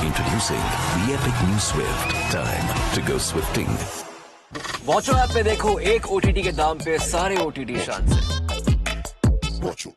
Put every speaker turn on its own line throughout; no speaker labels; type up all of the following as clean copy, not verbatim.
Introducing the epic new Swift. Time to go swifting.
Watcho app पे देखो एक OTT के दाम पे सारे OTT शान से.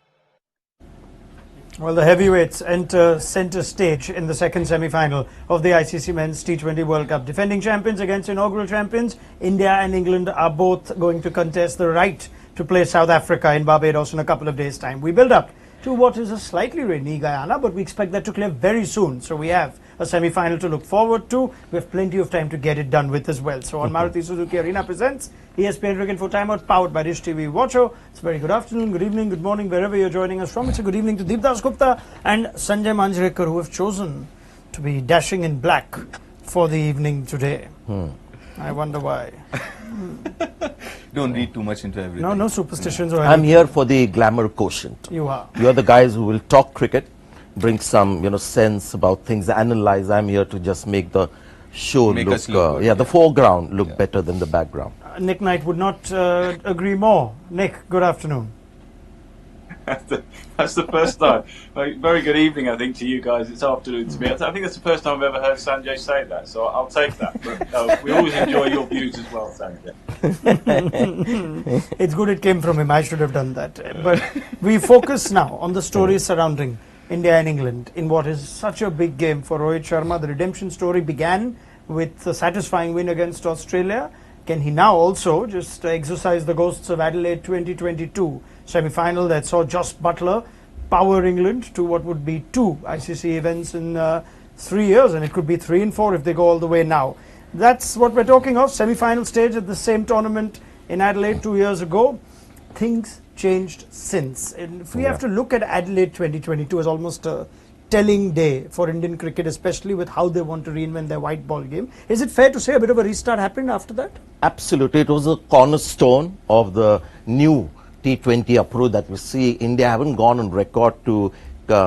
Well, the heavyweights enter centre stage in the second semi-final of the ICC Men's T20 World Cup. Defending champions against inaugural champions, India and England are both going to contest the right to play South Africa in Barbados in a couple of days' time. We build up to what is a slightly rainy Guyana, but we expect that to clear very soon. So we have a semi-final to look forward to. We have plenty of time to get it done with as well. So on Maruti Suzuki Arena presents ESPNcricinfo Timeout, powered by Dish TV Watcho. It's a very good afternoon, good evening, good morning, wherever you're joining us from. It's a good evening to Deepdas Gupta and Sanjay Manjrekar, who have chosen to be dashing in black for the evening today. I wonder why.
Don't read too much into everything.
No superstitions or
I'm here for the glamour quotient.
You are.
You're the guys who will talk cricket, bring some, sense about things, analyze. I'm here to just make the show
Make
look,
us look good,
the foreground look better than the background.
Nick Knight would not agree more. Nick, good afternoon.
That's the first time. Very good evening, I think, to you guys. It's afternoon to me. I think that's the first time I've ever heard Sanjay say that, so I'll take that. But, we always enjoy your views as well, Sanjay.
It's good it came from him. I should have done that. But we focus now on the stories surrounding India and England in what is such a big game for Rohit Sharma. The redemption story began with a satisfying win against Australia. Can he now also just exorcise the ghosts of Adelaide 2022 semi-final that saw Joss Buttler power England to what would be 2 ICC events in 3 years, and it could be 3 and 4 if they go all the way now. That's what we're talking of. Semi-final stage at the same tournament in Adelaide 2 years ago. Things changed since. And if we have to look at Adelaide 2022 as almost a telling day for Indian cricket, especially with how they want to reinvent their white ball game, is it fair to say a bit of a restart happened after that?
Absolutely. It was a cornerstone of the new T20 approach that we see. India haven't gone on record to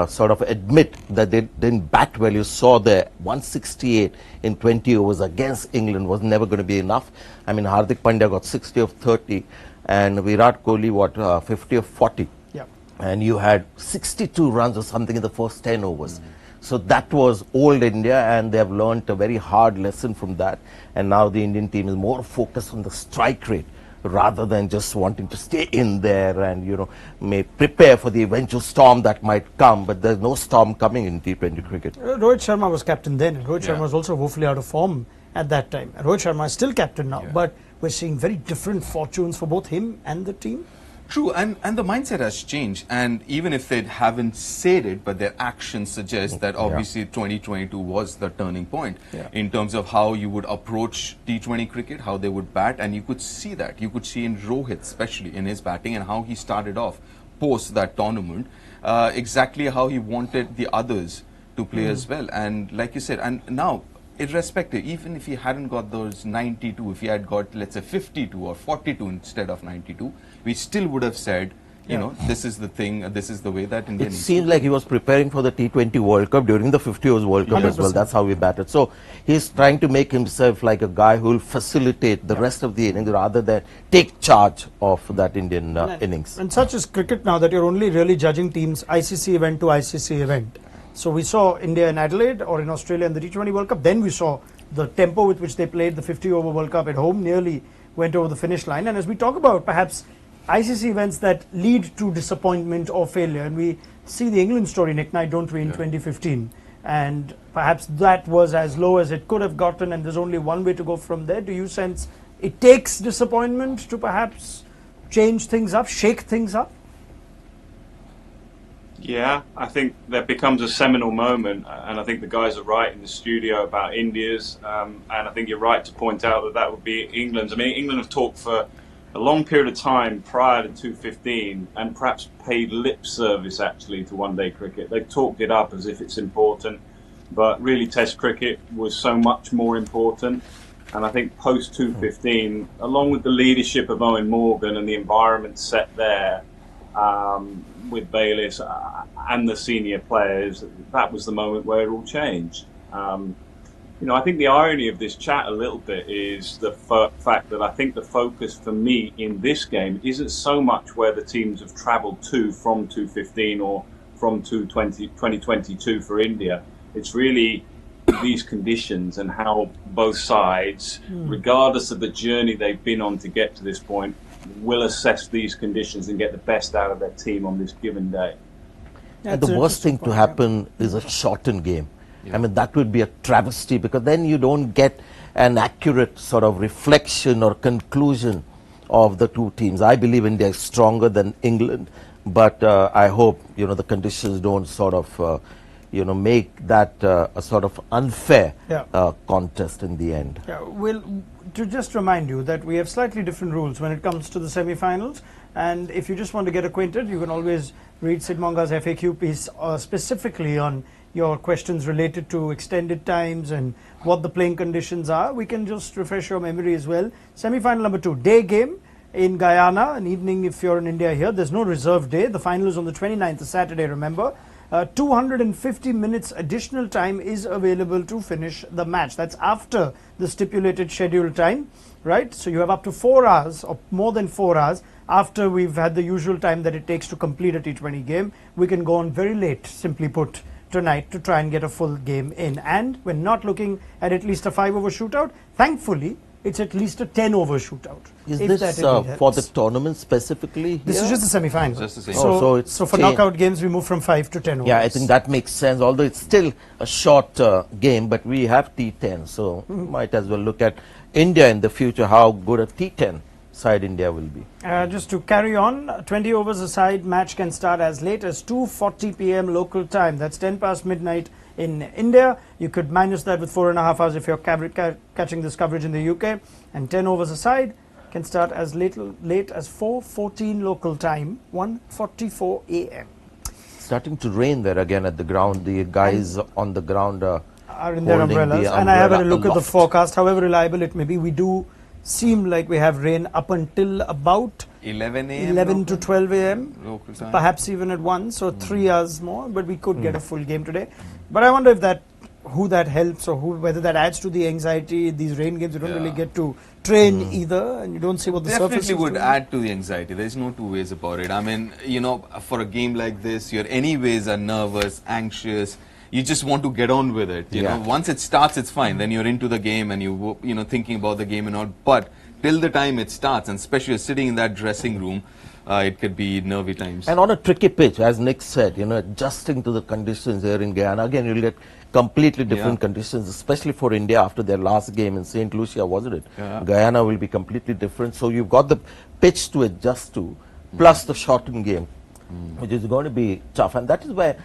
sort of admit that they didn't bat well. You saw the 168 in 20 overs against England was never going to be enough. I mean, Hardik Pandya got 60 of 30 and Virat Kohli, 50 of 40.
Yeah.
And you had 62 runs or something in the first 10 overs. So that was old India, and they have learned a very hard lesson from that. And now the Indian team is more focused on the strike rate rather than just wanting to stay in there and, may prepare for the eventual storm that might come. But there's no storm coming in T20 cricket.
Rohit Sharma was captain then, and Rohit Sharma was also woefully out of form at that time. Rohit Sharma is still captain now, but we're seeing very different fortunes for both him and the team.
True, and the mindset has changed, and even if they haven't said it, but their actions suggest that obviously 2022 was the turning point in terms of how you would approach T20 cricket, how they would bat, and you could see that. You could see in Rohit, especially in his batting, and how he started off post that tournament, exactly how he wanted the others to play as well. And like you said, and now, irrespective, even if he hadn't got those 92, if he had got, let's say, 52 or 42 instead of 92, we still would have said, this is the thing, this is the way that India
It seems like he was preparing for the T20 World Cup during the 50 overs World Cup 100%. As well. That's how he batted. So he's trying to make himself like a guy who will facilitate the rest of the innings rather than take charge of that Indian innings.
And such is cricket now that you're only really judging teams ICC event to ICC event. So we saw India in Adelaide or in Australia in the T20 World Cup. Then we saw the tempo with which they played the 50 over World Cup at home nearly went over the finish line. And as we talk about perhaps ICC events that lead to disappointment or failure, and we see the England story, Nick Knight, don't we, in 2015, and perhaps that was as low as it could have gotten, and there's only one way to go from there. Do you sense it takes disappointment to perhaps change things up, shake things up?
Yeah, I think that becomes a seminal moment, and I think the guys are right in the studio about India's, and I think you're right to point out that would be England's. I mean, England have talked for a long period of time prior to 2015 and perhaps paid lip service actually to one-day cricket. They've talked it up as if it's important, but really Test cricket was so much more important. And I think post 2015, along with the leadership of Owen Morgan and the environment set there, with Bayliss and the senior players, that was the moment where it all changed. I think the irony of this chat a little bit is the fact that I think the focus for me in this game isn't so much where the teams have travelled to from 2015 or from 2022 for India. It's really these conditions and how both sides, regardless of the journey they've been on to get to this point, will assess these conditions and get the best out of their team on this given day.
And the worst thing to happen is a shortened game. I mean, that would be a travesty, because then you don't get an accurate sort of reflection or conclusion of the two teams. I believe India is stronger than England, but I hope, the conditions don't sort of, make that a sort of unfair contest in the end.
Yeah, well, to just remind you that we have slightly different rules when it comes to the semi-finals, and if you just want to get acquainted, you can always read Sid Monga's FAQ piece specifically on your questions related to extended times and what the playing conditions are. We can just refresh your memory as well. Semi-final number 2, day game in Guyana, an evening if you're in India here. There's no reserve day. The final is on the 29th, a Saturday, remember. 250 minutes additional time is available to finish the match. That's after the stipulated scheduled time, right? So you have up to 4 hours or more than 4 hours after we've had the usual time that it takes to complete a T20 game. We can go on very late, simply put, tonight to try and get a full game in. And we're not looking at least a 5-over shootout. Thankfully, it's at least a 10-over shootout.
Is this for the tournament specifically?
This is just the semi-final.
Just the same.
So for knockout games, we move from 5 to 10 overs.
Yeah, I think that makes sense, although it's still a short game, but we have T10, so might as well look at India in the future, how good a T10 side India will be.
Just to carry on, 20 overs aside, match can start as late as 2:40 p.m. local time. That's 10 past midnight in India. You could minus that with 4.5 hours if you're catching this coverage in the UK. And 10 overs aside can start as late as 4:14 local time, 1:44 a.m.
Starting to rain there again at the ground. The guys on the ground are
in their umbrellas. And I have a look at the forecast. However reliable it may be, we do seem like we have rain up until about 11 to 12 a.m.
local time.
Perhaps even at 1, so 3 hours more, but we could get a full game today. But I wonder if who that helps, or whether that adds to the anxiety. These rain games, you don't really get to train either, and you don't see what the surface is.
Definitely would add to the anxiety. There's no two ways about it. I mean, for a game like this, you're anyways are nervous, anxious. You just want to get on with it. You know, once it starts, it's fine. Then you're into the game and you thinking about the game and all. But till the time it starts, and especially sitting in that dressing room, it could be nervy times.
And on a tricky pitch, as Nick said, adjusting to the conditions here in Guyana. Again, you'll get completely different conditions, especially for India after their last game in St. Lucia, wasn't it?
Yeah.
Guyana will be completely different. So you've got the pitch to adjust to, plus the shortened game, which is going to be tough. And that is why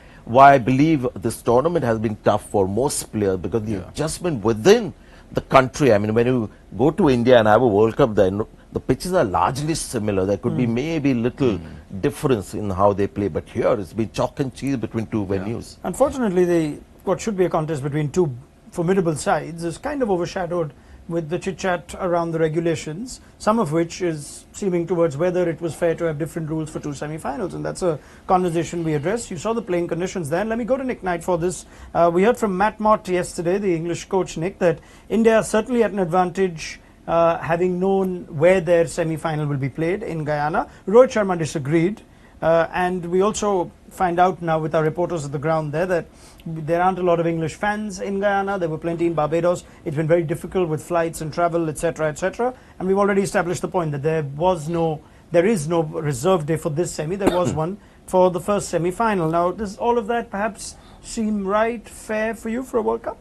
I believe this tournament has been tough for most players, because the adjustment within the country. I mean, when you go to India and have a World Cup, then the pitches are largely similar. There could be maybe little difference in how they play, but here it's been chalk and cheese between two venues.
Unfortunately, what should be a contest between two formidable sides is kind of overshadowed with the chit-chat around the regulations, some of which is seeming towards whether it was fair to have different rules for two semi-finals, and that's a conversation we addressed. You saw the playing conditions there. Let me go to Nick Knight for this. We heard from Matt Mott yesterday, the English coach, Nick, that India is certainly at an advantage having known where their semi-final will be played in Guyana. Rohit Sharma disagreed, and we also find out now with our reporters at the ground there that there aren't a lot of English fans in Guyana. There were plenty in Barbados. It's been very difficult with flights and travel, etc., etc. And we've already established the point that there is no reserve day for this semi. There was one for the first semi-final. Now, does all of that perhaps seem right, fair for you for a World Cup?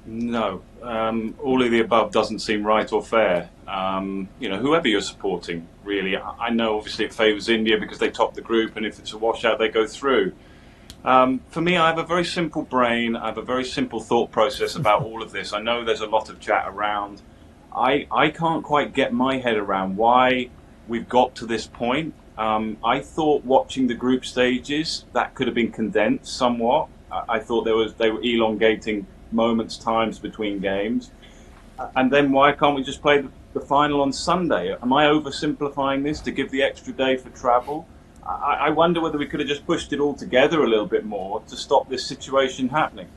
No, all of the above doesn't seem right or fair. Whoever you're supporting, really. I know obviously it favours India because they top the group, and if it's a washout, they go through. For me, I have a very simple brain. I have a very simple thought process about all of this. I know there's a lot of chat around. I can't quite get my head around why we've got to this point. I thought watching the group stages, that could have been condensed somewhat. I thought they were elongating moments, times between games. And then why can't we just play the final on Sunday? Am I oversimplifying this to give the extra day for travel? I wonder whether we could have just pushed it all together a little bit more to stop this situation happening.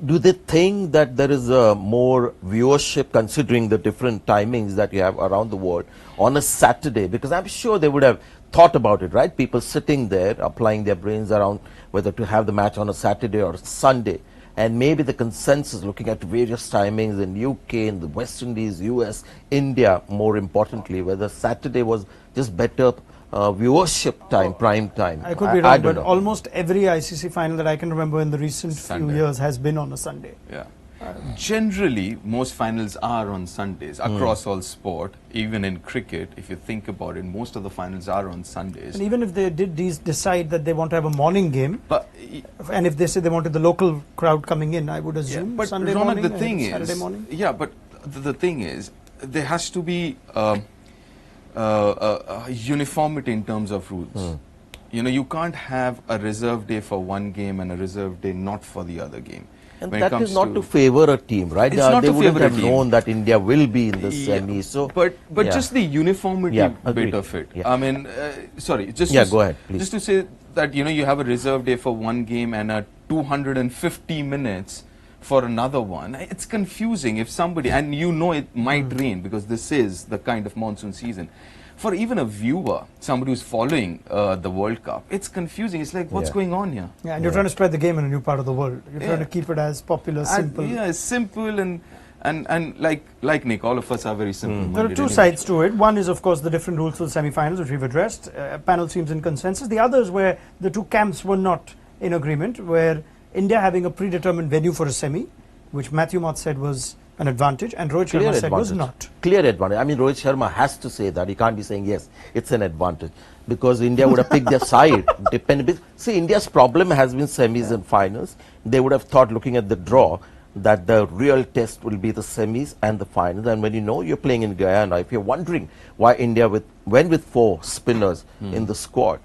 Do they think that there is more viewership, considering the different timings that you have around the world, on a Saturday? Because I'm sure they would have thought about it, right? People sitting there applying their brains around whether to have the match on a Saturday or Sunday. And maybe the consensus, looking at various timings in UK, in the West Indies, US, India, more importantly, whether Saturday was just better viewership time, prime time.
I could be wrong, but almost every ICC final that I can remember in the recent few years has been on a Sunday.
Yeah. Generally, most finals are on Sundays across all sport. Even in cricket, if you think about it, most of the finals are on Sundays.
And even if they did decide that they want to have a morning game, and if they say they wanted the local crowd coming in, I would assume
but
Sunday
Ronak,
morning,
the thing is,
Saturday morning.
Yeah, but the thing is, there has to be uniformity in terms of rules. You know, you can't have a reserve day for one game and a reserve day not for the other game.
And that is not to favor a team, right? They wouldn't have known that India will be in the semi. So,
but just the uniformity bit of it. I mean, sorry, just
go ahead, please.
Just to say that, you know, you have a reserve day for one game and a 250 minutes for another one. It's confusing if somebody, and you know it might rain because this is the kind of monsoon season. For even a viewer, somebody who's following the World Cup, it's confusing. It's like, what's going on here?
Yeah, and you're trying to spread the game in a new part of the world. You're trying to keep it as popular, simple.
Yeah, simple and like Nick, all of us are very simple.
There are two sides to it. One is, of course, the different rules for the semi-finals, which we've addressed. Panel seems in consensus. The other is where the two camps were not in agreement, where India having a predetermined venue for a semi, which Matthew Mott said was an advantage, and Rohit Sharma said was not.
Clear advantage. I mean, Rohit Sharma has to say that. He can't be saying, yes, it's an advantage. Because India would have picked their side. See, India's problem has been semis and finals. They would have thought, looking at the draw, that the real test will be the semis and the finals. And when you know you're playing in Guyana, if you're wondering why India went with 4 spinners in the squad,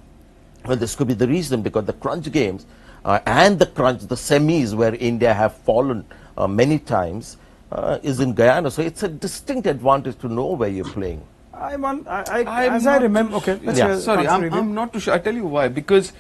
well, this could be the reason, because the crunch games and the semis where India have fallen many times, is in Guyana, so it's a distinct advantage to know where you're playing.
I'm not too sure. I tell you why. Because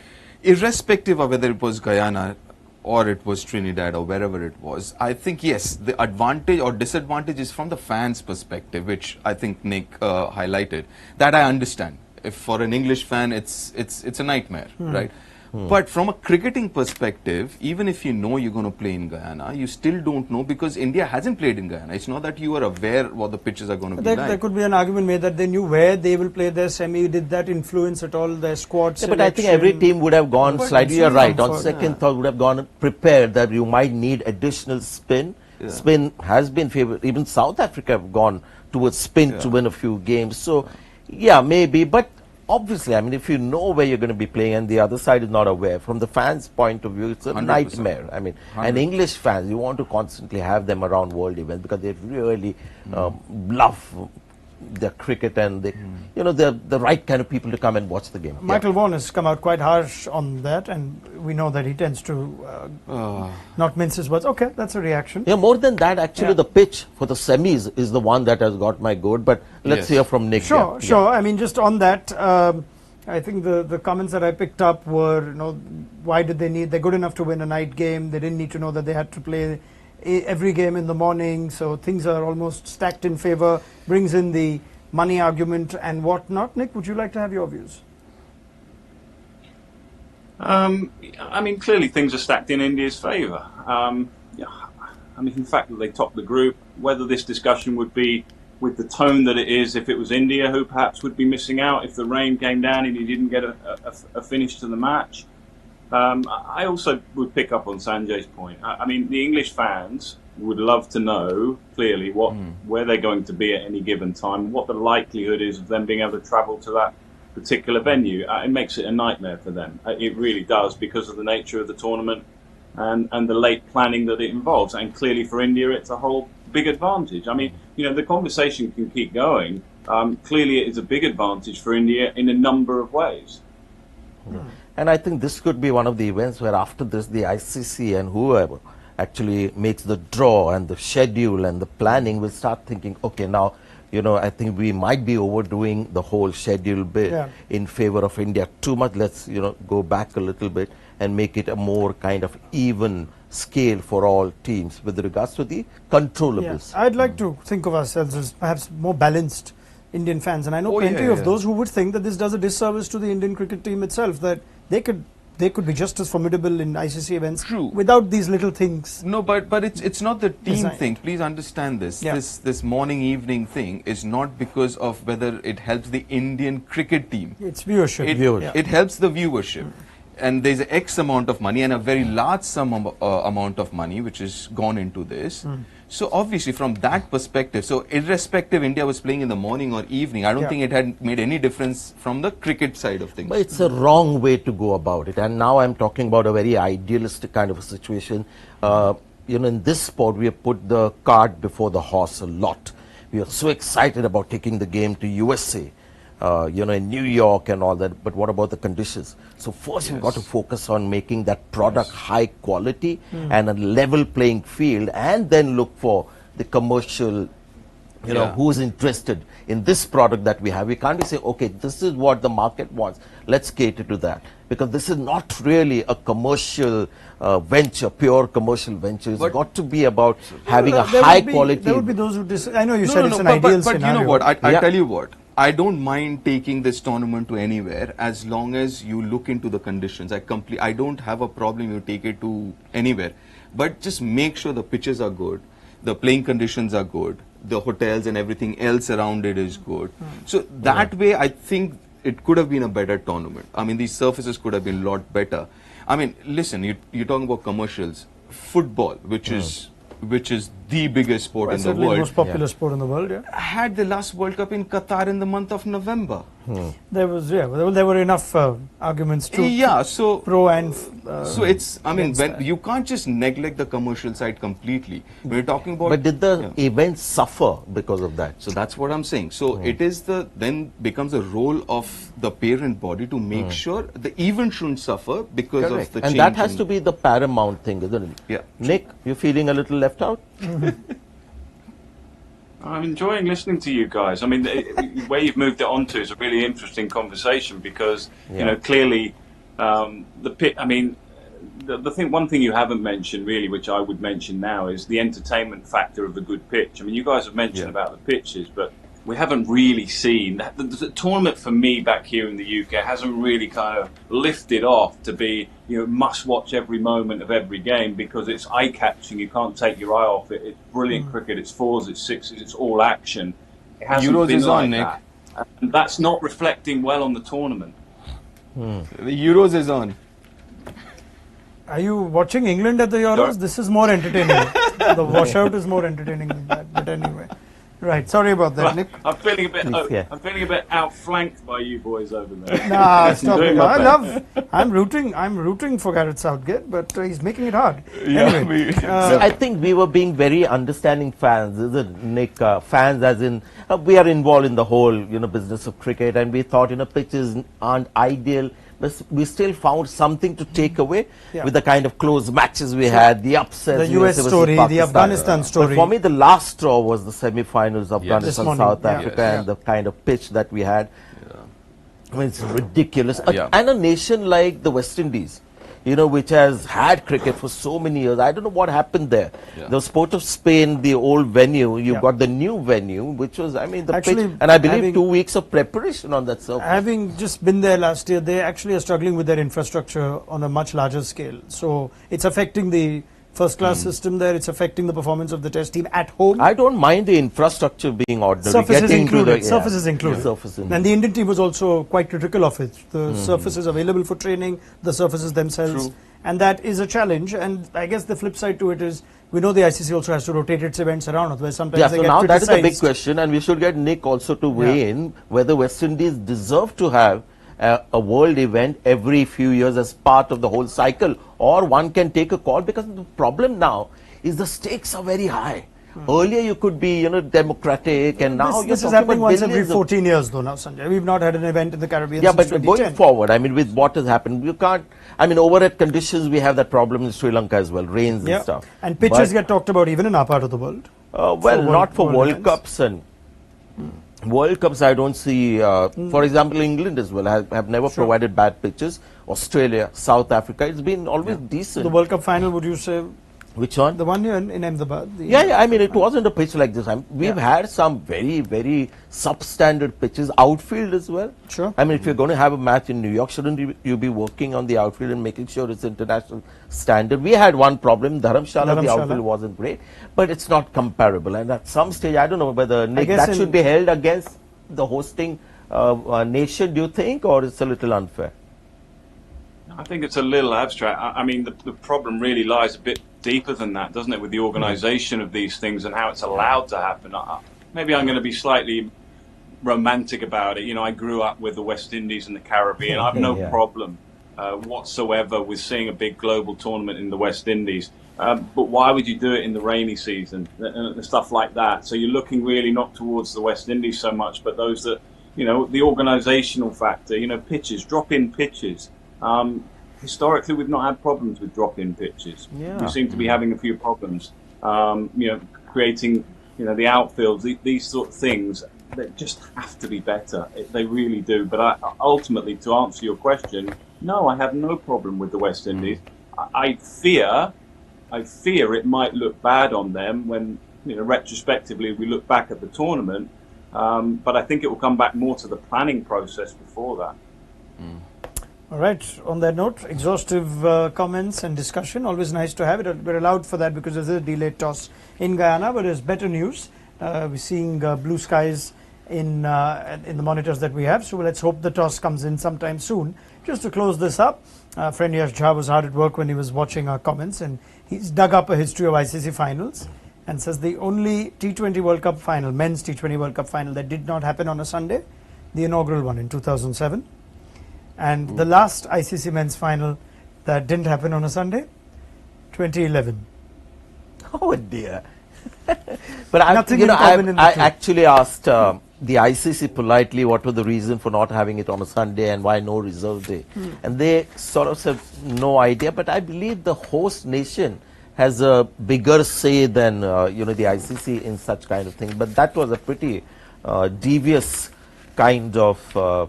irrespective of whether it was Guyana or it was Trinidad or wherever it was, I think yes, the advantage or disadvantage is from the fans' perspective, which I think Nick highlighted. That I understand. If for an English fan, it's a nightmare, right? But from a cricketing perspective, even if you know you're going to play in Guyana, you still don't know because India hasn't played in Guyana. It's not that you are aware what the pitches are going to be like.
There could be an argument made that they knew where they will play their semi. Did that influence at all their squad selection?
But I think every team would have gone slightly right. On second thought, would have gone prepared that you might need additional spin. Spin has been favored. Even South Africa have gone towards spin to win a few games. So, yeah, maybe. But obviously, I mean, if you know where you're going to be playing and the other side is not aware, from the fans' point of view, it's a 100%. Nightmare. I mean, 100%. And English fans, you want to constantly have them around world events because they really love their cricket and they, you know, they're the right kind of people to come and watch the game.
Michael Vaughan has come out quite harsh on that, and we know that he tends to not mince his words. Okay, that's a reaction.
Yeah, more than that, actually, the pitch for the semis is the one that has got my goat. But let's hear from Nick.
Sure. I mean, just on that, I think the comments that I picked up were, you know, why did they need? They're good enough to win a night game. They didn't need to know that they had to play every game in the morning, so things are almost stacked in favor, brings in the money argument and whatnot. Nick, would you like to have your views?
I mean, clearly things are stacked in India's favour. I mean, the fact that they topped the group, whether this discussion would be with the tone that it is if it was India, who perhaps would be missing out if the rain came down and he didn't get a finish to the match. I also would pick up on Sanjay's point. I mean, the English fans would love to know clearly where they're going to be at any given time, what the likelihood is of them being able to travel to that particular venue. It makes it a nightmare for them. It really does, because of the nature of the tournament and the late planning that it involves. And clearly for India, it's a whole big advantage. I mean, you know, the conversation can keep going. Clearly it is a big advantage for India in a number of ways.
And I think this could be one of the events where after this, the ICC and whoever actually makes the draw and the schedule and the planning will start thinking, okay, now, you know, I think we might be overdoing the whole schedule bit in favor of India too much. Let's, you know, go back a little bit and make it a more kind of even scale for all teams with regards to the controllables.
I'd like to think of ourselves as perhaps more balanced Indian fans, and I know
Oh,
plenty
yeah,
of
yeah.
those who would think that this does a disservice to the Indian cricket team itself, that they could be just as formidable in ICC events
True.
without these little things.
No, but it's not the team
Designed.
thing. Please understand this.
Yeah.
This morning evening thing is not because of whether it helps the Indian cricket team.
It's viewership.
It helps the viewership. And there's an X amount of money and a very large amount of money which has gone into this. So obviously from that perspective, so irrespective India was playing in the morning or evening, I don't
Yeah.
think it had made any difference from the cricket side of things.
But it's a wrong way to go about it. And now I'm talking about a very idealistic kind of a situation. In this sport, we have put the cart before the horse a lot. We are so excited about taking the game to USA, in New York and all that. But what about the conditions? So first we've got to focus on making that product high quality and a level playing field, and then look for the commercial, who's interested in this product that we have. We can't be saying, okay, this is what the market wants, let's cater to that. Because this is not really a commercial venture, pure commercial venture. It's got to be about having a high quality.
There would be those who I know you said it's an ideal
but
scenario.
you know what? I tell you what. I don't mind taking this tournament to anywhere as long as you look into the conditions. I don't have a problem you take it to anywhere. But just make sure the pitches are good, the playing conditions are good, the hotels and everything else around it is good. So that way I think it could have been a better tournament. I mean, these surfaces could have been a lot better. I mean, listen, you're talking about commercials. Football, which is the biggest sport in the
Certainly the
world,
most popular sport in the world.
had the last World Cup in Qatar in the month of November.
There were enough arguments to
So
pro and
so it's, I mean, when you can't just neglect the commercial side completely. When you're talking about,
But did the event suffer because of that?
so that's what I'm saying. So it is then becomes a role of the parent body to make sure the event shouldn't suffer because of the
And
change.
that has
in-
to be the paramount thing, isn't it?
Yeah.
Nick, you feeling a little left out?
I'm enjoying listening to you guys. I mean, where you've moved it on to is a really interesting conversation because, clearly the pit. I mean, one thing you haven't mentioned really, which I would mention now, is the entertainment factor of a good pitch. I mean, you guys have mentioned about the pitches, but we haven't really seen the tournament for me back here in the UK hasn't really kind of lifted off to be, must watch every moment of every game because it's eye catching. You can't take your eye off it. It's brilliant cricket. It's fours, it's sixes, it's all action. It hasn't
Euros
been
is
like
on, Nick.
that. And that's not reflecting well on the tournament.
The Euros is on.
Are you watching England at the Euros?
Sorry?
This is more entertaining. The washout is more entertaining than that. But anyway, right. Sorry about that, Nick.
I'm feeling a bit.
yeah.
I'm feeling a bit outflanked by you boys over there.
Nah, stop
doing
it.
my
I'm rooting for Gareth Southgate, but he's making it hard. Anyway,
I think we were being very understanding fans, isn't it, Nick? Fans as in, we are involved in the whole, business of cricket, and we thought, pitches aren't ideal, but we still found something to take away with the kind of close matches we had, the upsets.
the US
versus
story, the
Pakistan.
Afghanistan
But
story.
for me, the last straw was the semi-finals of
This
Afghanistan,
morning,
South
yeah.
Africa,
Yes.
and the kind of pitch that we had. I mean, it's ridiculous.
Yeah.
And a nation like the West Indies, which has had cricket for so many years. I don't know what happened there.
Yeah.
The Port of Spain, the old venue, you
Yeah.
got the new venue, which was, the
Actually,
pitch. And I believe
having-
2 weeks of preparation on that surface.
Having just been there last year, they actually are struggling with their infrastructure on a much larger scale. So it's affecting the first-class system there. It's affecting the performance of the Test team at home.
I don't mind the infrastructure being ordinary.
Surfaces
getting
included.
To the,
Surfaces included.
Surface
And the Indian team was also quite critical of it. The surfaces available for training, the surfaces themselves.
True.
And that is a challenge. And I guess the flip side to it is, we know the ICC also has to rotate its events around, otherwise sometimes
Yeah,
they
so
get
now that is a big
criticized.
question, and we should get Nick also to weigh in whether West Indies deserve to have a world event every few years as part of the whole cycle, or one can take a call, because the problem now is the stakes are very high. Earlier you could be, democratic, and now
This is
you're
happening
talking
once
about
every
billions of-
14 years though now, Sanjay. We've not had an event in the Caribbean
Yeah,
since
but
2010.
going forward, with what has happened, you can't, over at conditions, we have that problem in Sri Lanka as well, rains and stuff.
And pitches
But,
get talked about even in our part of the world.
not for World
events.
Cups and World Cups. I don't see. For example, England as well have never provided bad pitches. Australia, South Africa, it's been always decent.
The World Cup final, would you say?
Which one?
The one here in Ahmedabad.
Yeah, I mean, it wasn't a pitch like this. We've had some very, very substandard pitches, outfield as well.
Sure.
I mean, if you're going to have a match in New York, shouldn't you be working on the outfield and making sure it's international standard? We had one problem, Dharamshala, the outfield wasn't great, but it's not comparable. And at some stage, I don't know whether, Nick, that should be held against the hosting nation, do you think, or it's a little unfair?
I think it's a little abstract. I mean, the problem really lies a bit deeper than that, doesn't it, with the organisation of these things and how it's allowed to happen. Maybe I'm going to be slightly romantic about it. You know, I grew up with the West Indies and the Caribbean. I have no problem whatsoever with seeing a big global tournament in the West Indies. But why would you do it in the rainy season and stuff like that? So you're looking really not towards the West Indies so much, but those that, you know, the organisational factor, you know, pitches, drop-in pitches. Historically, we've not had problems with drop-in pitches.
Yeah.
We seem to be having a few problems. You know, creating, you know, the outfields, these sort of things, they just have to be better. They really do. But ultimately, to answer your question, no, I have no problem with the West Indies. I fear it might look bad on them when, you know, retrospectively we look back at the tournament. But I think it will come back more to the planning process before that.
All right. On that note, exhaustive comments and discussion. Always nice to have it. We're allowed for that because there's a delayed toss in Guyana, but there's better news. We're seeing blue skies in the monitors that we have. So let's hope the toss comes in sometime soon. Just to close this up, friend Yash Jha was hard at work when he was watching our comments, and he's dug up a history of ICC finals and says the only T20 World Cup final, men's T20 World Cup final that did not happen on a Sunday, the inaugural one in 2007. And the last ICC men's final that didn't happen on a Sunday, 2011.
Oh dear. But I actually asked the ICC politely what was the reason for not having it on a Sunday and why no reserve day. And they sort of said no idea, but I believe the host nation has a bigger say than you know, the ICC in such kind of thing. But that was a pretty devious kind of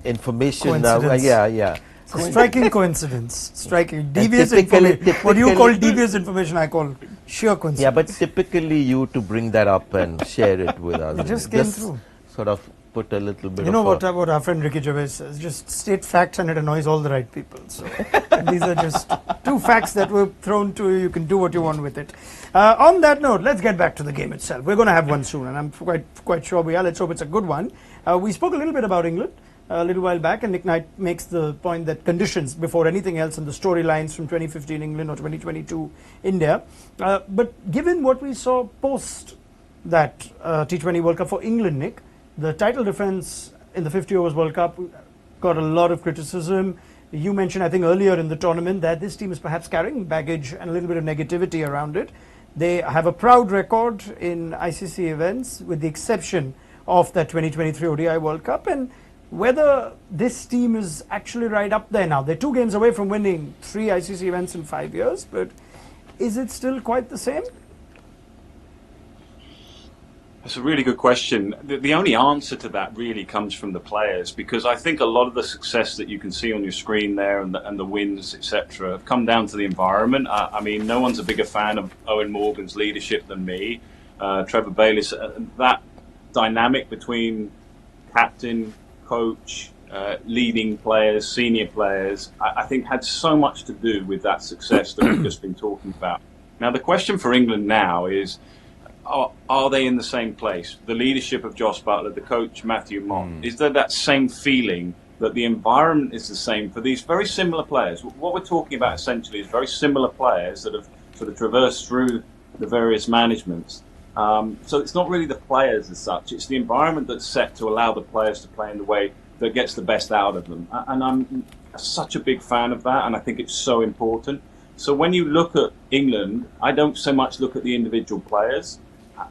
information. Yeah.
Striking coincidence. Striking. Devious information. What you call devious information, I call sheer coincidence.
Yeah, but typically you to bring that up and share it with us.
It just came through.
Sort of put a little bit
You know what our friend Ricky Gervais says, just state facts and it annoys all the right people. So these are just two facts that were thrown to you. You can do what you want with it. On that note, let's get back to the game itself. We're going to have one soon, and I'm quite sure we are. Let's hope it's a good one. We spoke a little bit about England a little while back, and Nick Knight makes the point that conditions before anything else and the storylines from 2015 England or 2022 India. But given what we saw post that T20 World Cup for England, Nick, the title defense in the 50 overs World Cup got a lot of criticism. You mentioned, I think, earlier in the tournament that this team is perhaps carrying baggage and a little bit of negativity around it. They have a proud record in ICC events, with the exception of that 2023 ODI World Cup, and whether this team is actually right up there now. They're 2 games away from winning 3 ICC events in 5 years, but is it still quite the same?
That's a really good question. The only answer to that really comes from the players, because I think a lot of the success that you can see on your screen there and the wins, etc., have come down to the environment. I mean, no one's a bigger fan of Owen Morgan's leadership than me. Trevor Bayliss, that dynamic between captain, coach, leading players, senior players, I think had so much to do with that success that we've just been talking about. Now, the question for England now is, are they in the same place? The leadership of Joss Butler, the coach Matthew Mott, is there that same feeling that the environment is the same for these very similar players? What we're talking about essentially is very similar players that have sort of traversed through the various managements. So it's not really the players as such, it's the environment that's set to allow the players to play in the way that gets the best out of them. And I'm such a big fan of that, and I think it's so important. So when you look at England, I don't so much look at the individual players.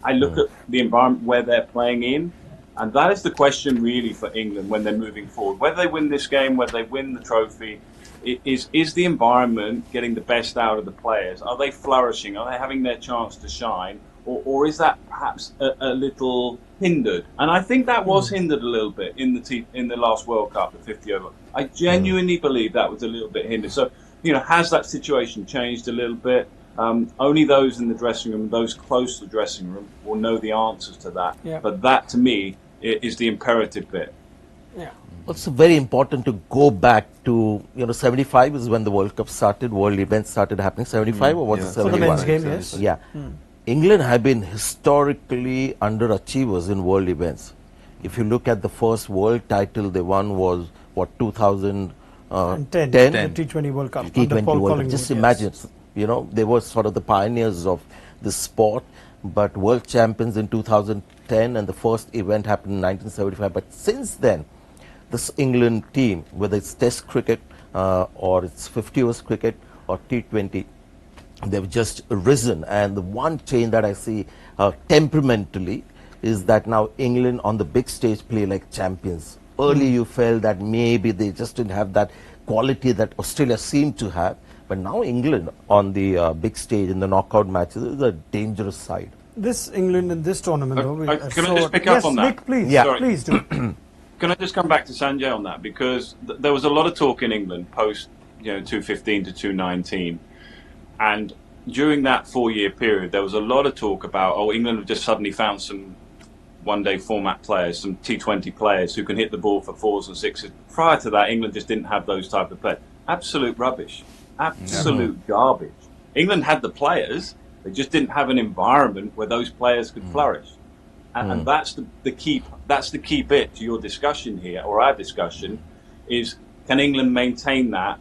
I look at the environment where they're playing in, and that is the question really for England when they're moving forward. Whether they win this game, whether they win the trophy, is the environment getting the best out of the players? Are they flourishing? Are they having their chance to shine? Or is that perhaps a little hindered? And I think that was hindered a little bit in the last World Cup, the 50 over. I genuinely believe that was a little bit hindered. So, you know, has that situation changed a little bit? Only those in the dressing room, those close to the dressing room, will know the answers to that.
Yeah.
But that, to me, is the imperative bit.
Yeah.
It's very important to go back to, 75 is when the World Cup started, world events started happening. 75 or was it
For the
71?
men's game, yes.
Yeah. England have been historically underachievers in world events. If you look at the first world title they won was, 2010?
The T20 World Cup. under
T20
Paul
World Cup.
Collingwood,
Just
yes.
imagine, they were sort of the pioneers of the sport, but world champions in 2010 and the first event happened in 1975. But since then, this England team, whether it's Test cricket or it's 50 overs cricket or T20, they've just risen. And the one change that I see temperamentally is that now England on the big stage play like champions. Early you felt that maybe they just didn't have that quality that Australia seemed to have. But now England on the big stage in the knockout matches is a dangerous side.
This England in this tournament, though,
Can I just pick up on that?
Nick, please,
Yeah.
Sorry.
please do.
Can I just come back to Sanjay on that? Because there was a lot of talk in England post 2015 to 2019. And during that 4-year period, there was a lot of talk about, England have just suddenly found some one-day format players, some T20 players who can hit the ball for 4s and 6s. Prior to that, England just didn't have those type of players. Absolute rubbish. Absolute garbage. England had the players, they just didn't have an environment where those players could flourish. And that's the key. That's the key bit to your discussion here, or our discussion, is can England maintain that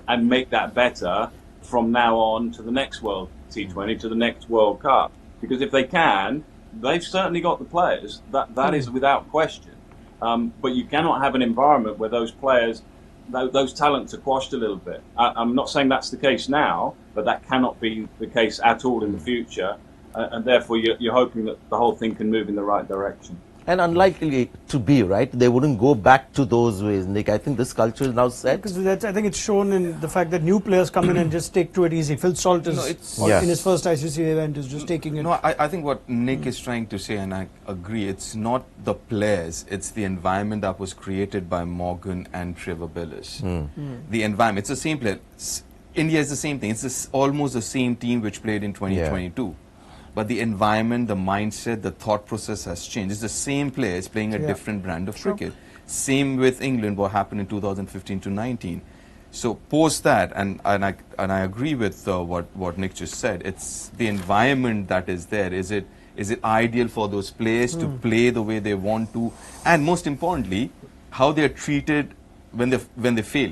and make that better from now on to the next World T20, to the next World Cup? Because if they can, they've certainly got the players. That is without question. But you cannot have an environment where those players, those talents are quashed a little bit. I'm not saying that's the case now, but that cannot be the case at all in the future. And therefore, you're hoping that the whole thing can move in the right direction.
And unlikely to be, right? They wouldn't go back to those ways, Nick. I think this culture is now set.
Because I think it's shown in the fact that new players come in and just take to it easy. Phil Salt is, in his first ICC event, is just taking it.
No, I think what Nick is trying to say, and I agree, it's not the players, it's the environment that was created by Morgan and Trevor Billis. The environment, it's the same player. India is the same thing. It's almost the same team which played in 2022. But the environment, the mindset, the thought process has changed. It's the same players playing a different brand of cricket. Same with England, what happened in 2015 to 19. So post that, and I agree with what Nick just said. It's the environment that is there. Is it ideal for those players to play the way they want to? And most importantly, how they are treated when they fail.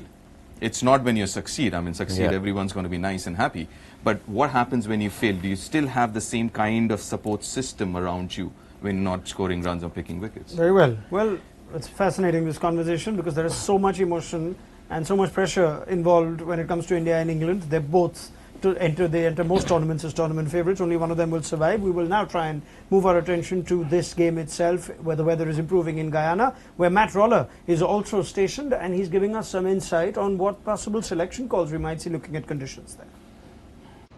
It's not when you succeed. I mean, everyone's going to be nice and happy. But what happens when you fail? Do you still have the same kind of support system around you when not scoring runs or picking wickets?
Very well. Well, it's fascinating, this conversation, because there is so much emotion and so much pressure involved when it comes to India and England. They're both they enter most tournaments as tournament favourites. Only one of them will survive. We will now try and move our attention to this game itself, where the weather is improving in Guyana, where Matt Roller is also stationed, and he's giving us some insight on what possible selection calls we might see looking at conditions there.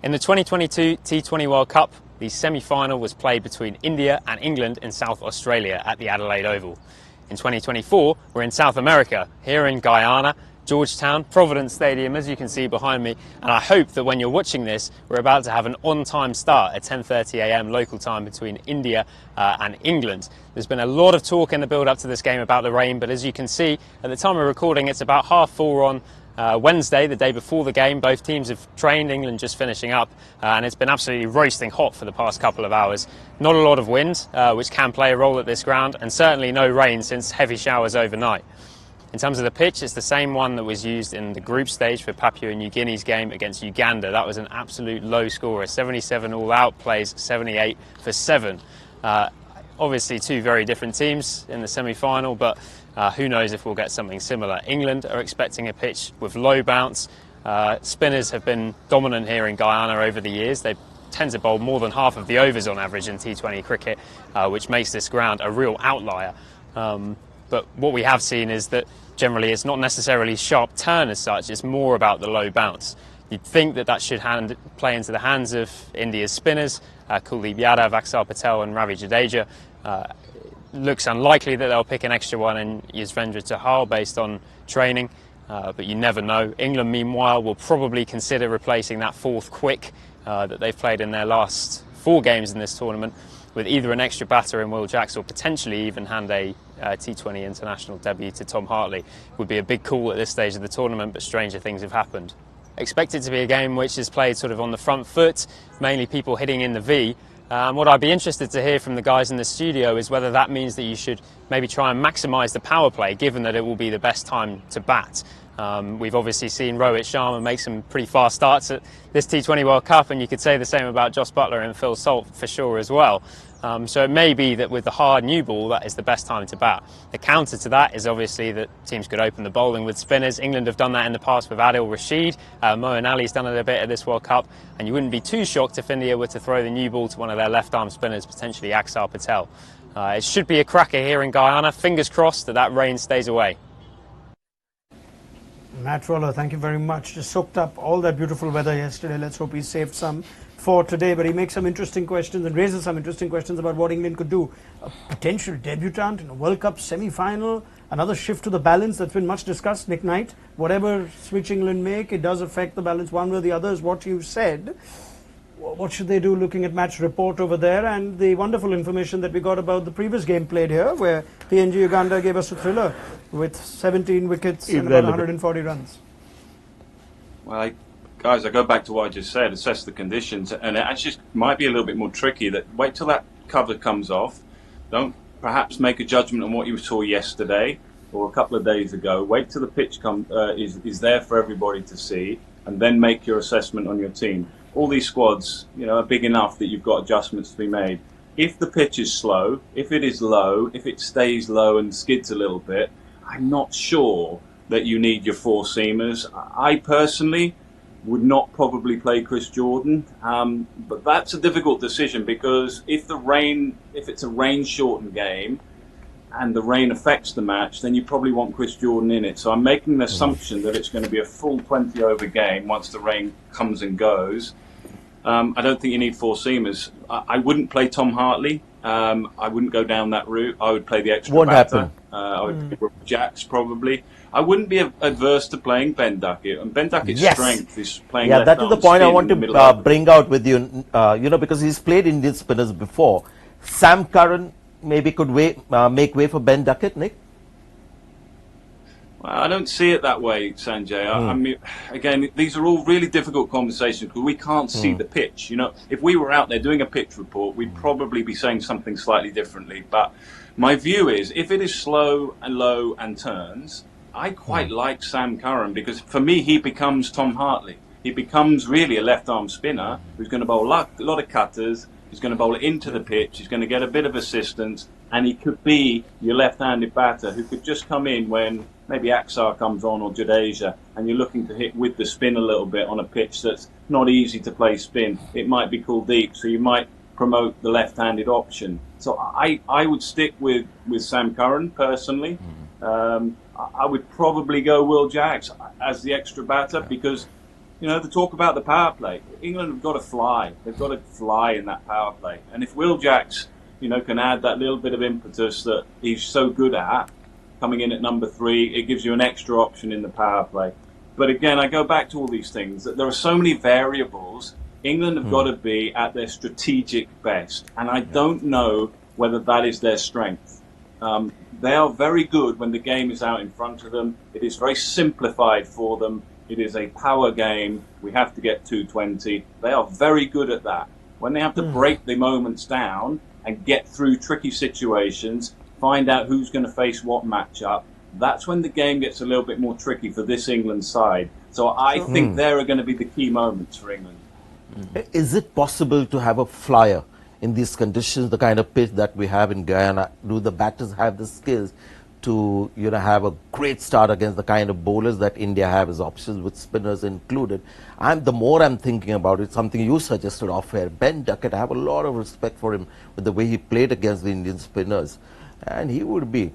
In the 2022 T20 World Cup, the semi-final was played between India and England in South Australia at the Adelaide Oval. In 2024, we're in South America, here in Guyana, Georgetown, Providence Stadium, as you can see behind me. And I hope that when you're watching this, we're about to have an on-time start at 10:30 a.m. local time between India and England. There's been a lot of talk in the build-up to this game about the rain, but as you can see, at the time of recording, it's about 4:30 on Wednesday, the day before the game. Both teams have trained, England just finishing up, and it's been absolutely roasting hot for the past couple of hours. Not a lot of wind, which can play a role at this ground, and certainly no rain since heavy showers overnight. In terms of the pitch, it's the same one that was used in the group stage for Papua New Guinea's game against Uganda. That was an absolute low scorer, 77 all out, plays 78 for 7. Obviously two very different teams in the semi-final, but who knows if we'll get something similar. England are expecting a pitch with low bounce. Spinners have been dominant here in Guyana over the years. They tend to bowl more than half of the overs on average in T20 cricket, which makes this ground a real outlier. But what we have seen is that generally it's not necessarily sharp turn as such, it's more about the low bounce. You'd think that should play into the hands of India's spinners, Kuldeep Yadav, Axar Patel and Ravi Jadeja. Looks unlikely that they'll pick an extra one in Yuzvendra Chahal based on training. but you never know. England, meanwhile, will probably consider replacing that fourth quick that they've played in their last 4 games in this tournament with either an extra batter in Will Jacks or potentially even hand a T20 international debut to Tom Hartley. Would be a big call at this stage of the tournament, but stranger things have happened. Expect it to be a game which is played sort of on the front foot, mainly people hitting in the V. What I'd be interested to hear from the guys in the studio is whether that means that you should maybe try and maximise the power play, given that it will be the best time to bat. We've obviously seen Rohit Sharma make some pretty fast starts at this T20 World Cup, and you could say the same about Jos Buttler and Phil Salt for sure as well. So it may be that with the hard new ball, that is the best time to bat. The counter to that is obviously that teams could open the bowling with spinners. England have done that in the past with Adil Rashid. Moeen Ali's done it a bit at this World Cup, and you wouldn't be too shocked if India were to throw the new ball to one of their left-arm spinners, potentially Axar Patel. It should be a cracker here in Guyana. Fingers crossed that rain stays away.
Matt Roller, thank you very much. Just soaked up all that beautiful weather yesterday. Let's hope he saved some for today. But he makes some interesting questions and raises some interesting questions about what England could do. A potential debutant in a World Cup semi-final, another shift to the balance that's been much discussed. Nick Knight, whatever switch England make, it does affect the balance one way or the other, is what you said. What should they do looking at match report over there and the wonderful information that we got about the previous game played here, where PNG Uganda gave us a thriller with 17 wickets and about 140 runs?
Well, guys, I go back to what I just said, assess the conditions, and it actually might be a little bit more tricky. That wait till that cover comes off. Don't perhaps make a judgment on what you saw yesterday or a couple of days ago. Wait till the pitch is there for everybody to see, and then make your assessment on your team. All these squads, are big enough that you've got adjustments to be made. If the pitch is slow, if it is low, if it stays low and skids a little bit, I'm not sure that you need your 4 seamers. I personally would not probably play Chris Jordan, but that's a difficult decision because if it's a rain-shortened game and the rain affects the match, then you probably want Chris Jordan in it. So I'm making the assumption that it's going to be a full 20-over game once the rain comes and goes. I don't think you need 4 seamers. I wouldn't play Tom Hartley. I wouldn't go down that route. I would play the extra
Won't
batter.
happen.
I would play Jacks probably. I wouldn't be adverse to playing Ben Duckett. And Ben Duckett's
Yes.
strength is playing
Yeah, that is the point I want to bring out with you, because he's played Indian spinners before. Sam Curran maybe could make way for Ben Duckett, Nick?
Well, I don't see it that way, Sanjay. I mean, again, these are all really difficult conversations because we can't see the pitch. If we were out there doing a pitch report, we'd probably be saying something slightly differently. But my view is, if it is slow and low and turns, I quite like Sam Curran because for me, he becomes Tom Hartley. He becomes really a left-arm spinner who's going to bowl a lot of cutters. He's going to bowl it into the pitch. He's going to get a bit of assistance, and he could be your left-handed batter who could just come in when maybe Axar comes on or Jadeja, and you're looking to hit with the spin a little bit on a pitch that's not easy to play spin. It might be Kuldeep, so you might promote the left-handed option. So I would stick with Sam Curran personally. I would probably go Will Jacks as the extra batter because, the talk about the power play, England have got to fly. They've got to fly in that power play. And if Will Jacks, can add that little bit of impetus that he's so good at, coming in at number 3, it gives you an extra option in the power play. But again, I go back to all these things, that there are so many variables. England have got to be at their strategic best. And I don't know whether that is their strength. They are very good when the game is out in front of them. It is very simplified for them. It is a power game. We have to get 220. They are very good at that. When they have to break the moments down and get through tricky situations, find out who's going to face what matchup, that's when the game gets a little bit more tricky for this England side. So I think there are going to be the key moments for England.
Is it possible to have a flyer in these conditions, the kind of pitch that we have in Guyana? Do the batters have the skills to have a great start against the kind of bowlers that India have as options, with spinners included? The more I'm thinking about it, something you suggested off air, Ben Duckett, I have a lot of respect for him with the way he played against the Indian spinners, and he would be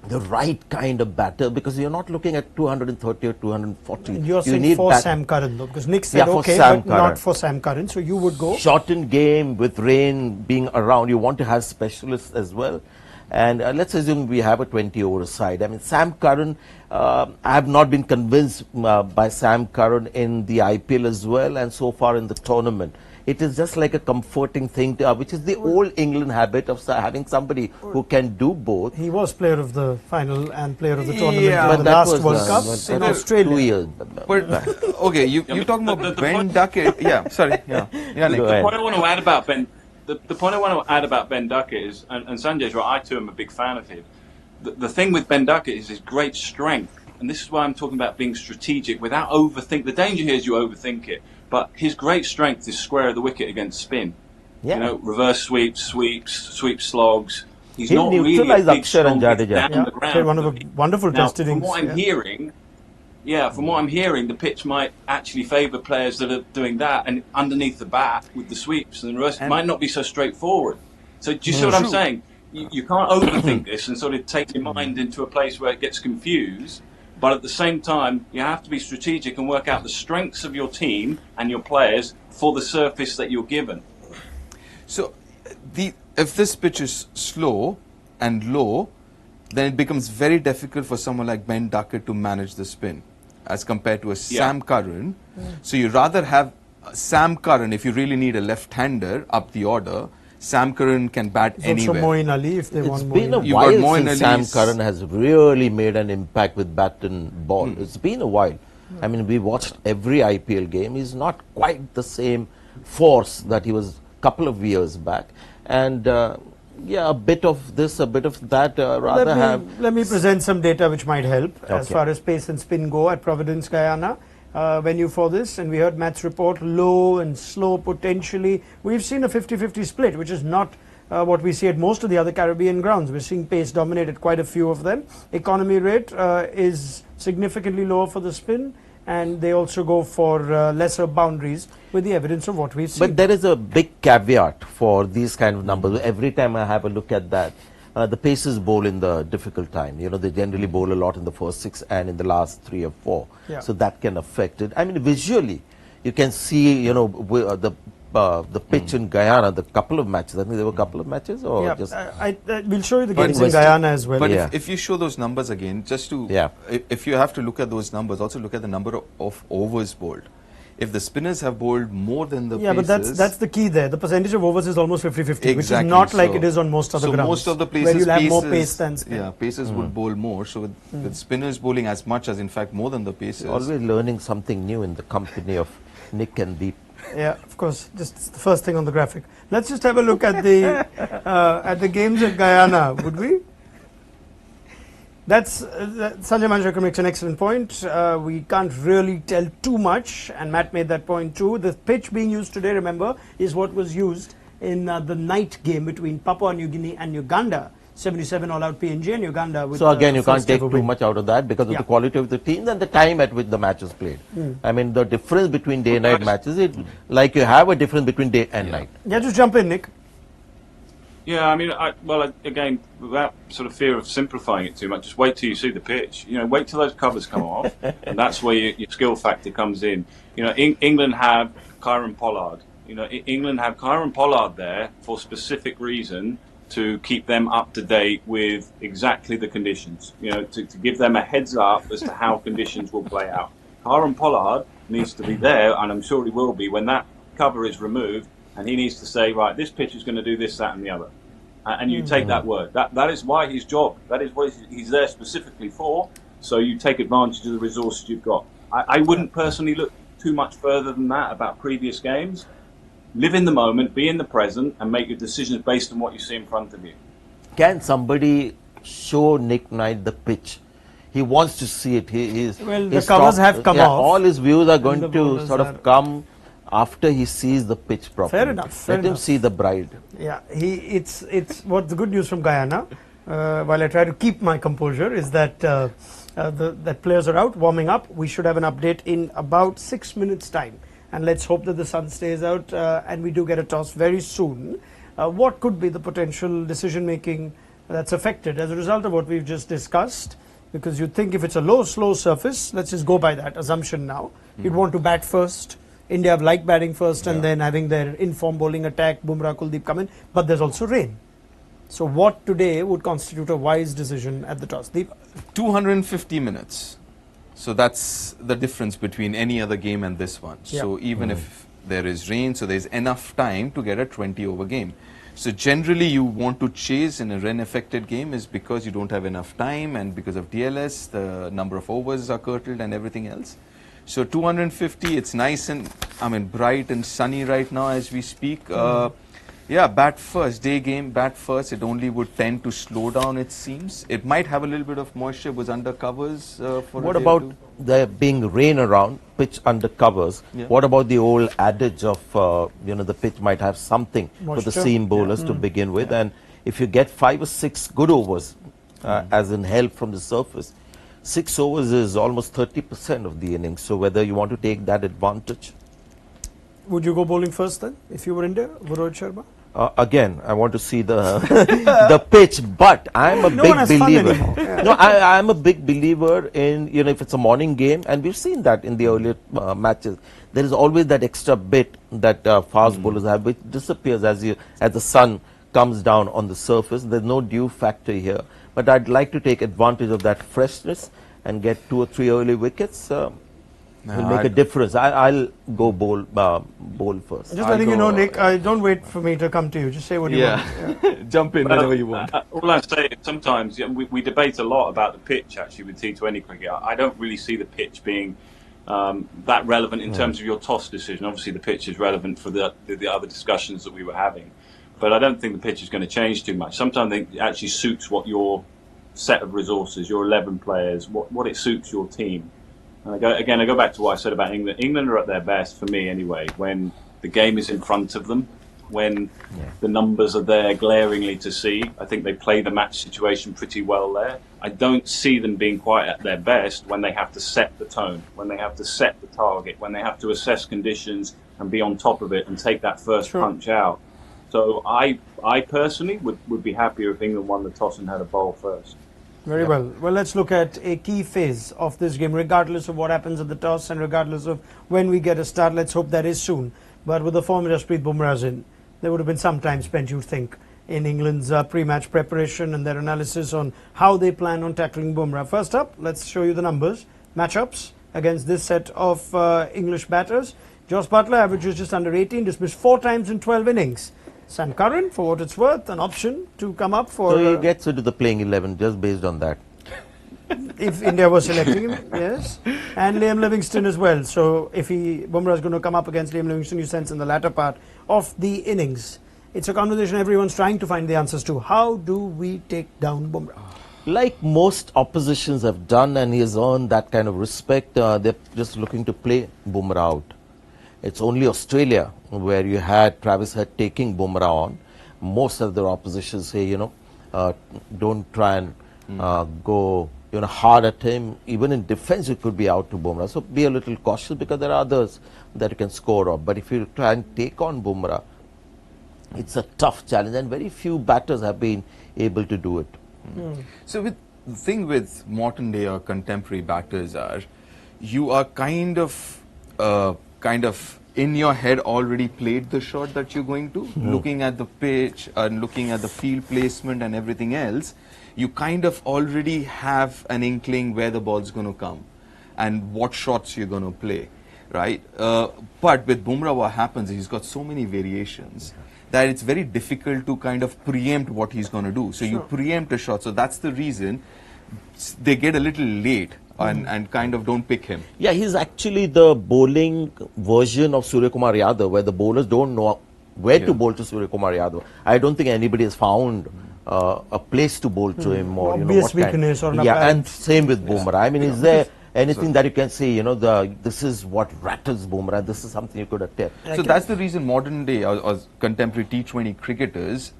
the right kind of batter because you're not looking at 230 or 240.
You're saying for Sam Curran though, because Nick said okay, but not for Sam Curran, so you would go?
Shortened game with rain being around, you want to have specialists as well. And let's assume we have a 20 over side. I mean, Sam Curran, I have not been convinced by Sam Curran in the IPL as well, and so far in the tournament. It is just like a comforting thing, which is the old England habit of having somebody who can do both.
He was player of the final and player of the tournament
Yeah,
in
but
the
that
last
was,
World Cup in
2
Australia.
years.
But okay, you're talking about Ben Duckett. Yeah, sorry. Yeah, Nick.
Go
The
ahead.
point I want to add about Ben, the point I want to add about Ben Duckett is, and Sanjay's right, I too am a big fan of him. The thing with Ben Duckett is his great strength, and this is why I'm talking about being strategic without overthink. The danger here is you overthink it, but his great strength is square of the wicket against spin.
Yeah.
You know, reverse sweeps, sweep slogs. He's
He'll
not really a
neutralize
big,
Akshar and
strong hit
Jadeja.
down the
Yeah,
ground.
played one of a wonderful
Now,
test
from
innings.
what I'm hearing, from what I'm hearing, the pitch might actually favour players that are doing that, and underneath the bat with the sweeps and the rest might not be so straightforward. So do you see what I'm saying? You can't overthink this and sort of take your mind into a place where it gets confused. But at the same time, you have to be strategic and work out the strengths of your team and your players for the surface that you're given.
So, if this pitch is slow and low, then it becomes very difficult for someone like Ben Duckett to manage the spin as compared to a Sam Curran. So you rather have Sam Curran, if you really need a left-hander up the order, Sam Curran can bat
Also
anywhere.
Moeen Ali, if they
It's
want
been a
Moeen Ali.
You got
while
Moeen
since Sam
Ali's-
Curran has really made an impact with bat and ball. It's been a while. I mean, we watched every IPL game. He's not quite the same force that he was a couple of years back. And yeah, a bit of this, a bit of that, rather have...
Let me present some data which might help as
Okay.
far as pace and spin go at Providence, Guyana. Venue for this, and we heard Matt's report, low and slow potentially. We've seen a 50-50 split, which is not what we see at most of the other Caribbean grounds. We're seeing pace dominate at quite a few of them. Economy rate is significantly lower for the spin, and they also go for lesser boundaries with the evidence of what we've seen.
But there is a big caveat for these kind of numbers. Every time I have a look at that, the Pacers bowl in the difficult time. You know, they generally bowl a lot in the first 6 and in the last 3 or 4.
Yeah.
So that can affect it. I mean, visually, you can see, you know, the pitch in Guyana, the couple of matches. I think there were a couple of matches, or
yeah,
just
we'll show you the
But
games in
West-
Guyana as well.
But
Yeah.
if you show those numbers again, just to,
Yeah.
if you have to look at those numbers, also look at the number of overs bowled. If the spinners have bowled more than the
Yeah, but
pacers,
that's the key there. The percentage of overs is almost 50-50, which is
Exactly,
not like
so-
it is on most other
so
grounds.
most of the
where
places,
you'll have more
pacers-
pace than spin.
Yeah, pacers would bowl more. So with spinners bowling as much as, in fact, more than the pacers.
always learning something new in the company of Nick and Deep.
Yeah, of course. Just the first thing on the graphic. Let's just have a look at the games at Guyana, would we? That's Sanjay Manjrekar makes an excellent point. We can't really tell too much, and Matt made that point too. The pitch being used today, remember, is what was used in the night game between Papua New Guinea and Uganda. 77 all-out PNG and Uganda. With
So again, you can't
first
take
ever
too
win.
much out of that because of
Yeah.
the quality of the teams and the time at which the match is played. I mean, the difference between day and night matches, like you have a difference between day and night.
Yeah, just jump in, Nick.
Yeah, I mean, again, without sort of fear of simplifying it too much, just wait till you see the pitch. You know, wait till those covers come off, and that's where your skill factor comes in. You know, England have Kyron Pollard. You know, England have Kyron Pollard there for specific reason to keep them up to date with exactly the conditions. You know, to give them a heads up as to how conditions will play out. Kyron Pollard needs to be there, and I'm sure he will be when that cover is removed. And he needs to say, right, this pitch is going to do this, that, and the other. And you take that word. That is why his job. That is what he's there specifically for. So you take advantage of the resources you've got. I wouldn't personally look too much further than that about previous games. Live in the moment, be in the present, and make your decisions based on what you see in front of you.
Can somebody show Nick Knight the pitch? He wants to see it.
Well, the covers have come off.
All his views are going
the
to
bowlers
sort
are-
of come after he sees the pitch properly.
Fair enough, fair
Let him
enough.
see the bride.
Yeah, it's what the good news from Guyana. While I try to keep my composure, is that that players are out warming up. We should have an update in about 6 minutes' time, and let's hope that the sun stays out and we do get a toss very soon. What could be the potential decision making that's affected as a result of what we've just discussed? Because you'd think if it's a low, slow surface, let's just go by that assumption now. You'd want to bat first. India have liked batting first and then having their in-form bowling attack, Bumrah, Kuldeep come in. But there's also rain. So what today would constitute a wise decision at the toss?
250 minutes. So that's the difference between any other game and this one.
Yeah.
So even if there is rain, so there's enough time to get a 20 over game. So generally you want to chase in a rain affected game is because you don't have enough time, and because of DLS the number of overs are curtailed and everything else. So 250, it's nice and bright and sunny right now as we speak. Yeah, bat first, day game, bat first, it only would tend to slow down, it seems. It might have a little bit of moisture, was under covers for
What
a day or
about
two.
there being rain around, pitch under covers?
Yeah.
What about the old adage of, the pitch might have something for the
Moisture.
seam bowlers to begin with? And if you get 5 or 6 good overs, as in help from the surface, 6 overs is almost 30% of the innings. So whether you want to take that advantage.
Would you go bowling first then, if you were India, Rohit Sharma?
Again, I want to see the the pitch, but I'm a
No
big
one has fun
believer.
anymore.
No, I'm a big believer in, if it's a morning game, and we've seen that in the earlier matches. There is always that extra bit that fast bowlers have, which disappears as the sun comes down on the surface. There's no dew factor here, but I'd like to take advantage of that freshness and get 2 or 3 early wickets. Will make a difference. I'll go bowl first.
Just letting you know, Nick, don't wait for me to come to you. Just say what you want. Yeah.
Jump in whenever you want.
All I say is sometimes we debate a lot about the pitch actually with T20 cricket. I don't really see the pitch being that relevant in terms of your toss decision. Obviously the pitch is relevant for the other discussions that we were having, but I don't think the pitch is going to change too much. Sometimes it actually suits what your set of resources, your 11 players, what it suits your team. And I go back to what I said about England. England are at their best, for me anyway, when the game is in front of them, when the numbers are there glaringly to see. I think they play the match situation pretty well there. I don't see them being quite at their best when they have to set the tone, when they have to set the target, when they have to assess conditions and be on top of it and take that first punch out. So I personally would be happier if England won the toss and had a bowl first.
Very well. Well, let's look at a key phase of this game, regardless of what happens at the toss and regardless of when we get a start. Let's hope that is soon. But with the form Jasprit Bumrah's in, there would have been some time spent, you'd think, in England's pre-match preparation and their analysis on how they plan on tackling Bumrah. First up, let's show you the numbers. Matchups against this set of English batters. Jos Buttler averages just under 18, dismissed 4 times in 12 innings. Sam Curran, for what it's worth, an option to come up for...
So he gets into the playing 11 just based on that.
If India was selecting him, yes. And Liam Livingstone as well. So if Bumrah is going to come up against Liam Livingstone, you sense in the latter part of the innings. It's a conversation everyone's trying to find the answers to. How do we take down Bumrah?
Like most oppositions have done, and he has earned that kind of respect, they're just looking to play Bumrah out. It's only Australia where you had Travis Head taking Bumrah on. Most of their oppositions say, don't try and go hard at him. Even in defense, you could be out to Bumrah. So be a little cautious because there are others that you can score off. But if you try and take on Bumrah, it's a tough challenge, and very few batters have been able to do it.
So the thing with modern day or contemporary batters are, you are kind of in your head already played the shot that you're going to, looking at the pitch and looking at the field placement and everything else. You kind of already have an inkling where the ball's going to come and what shots you're going to play, right? But with Bumrah, what happens is he's got so many variations that it's very difficult to kind of preempt what he's going to do. So you preempt a shot. So that's the reason they get a little late and kind of don't pick him.
Yeah, he's actually the bowling version of Surya Kumar Yadav, where the bowlers don't know where to bowl to Surya Kumar Yadav. I don't think anybody has found a place to bowl to him, or
obvious weakness or
and same with Bumrah. I mean, is there anything that you can say, this is what rattles Bumrah, this is something you could attempt?
So that's the reason modern day or contemporary T20 cricketers,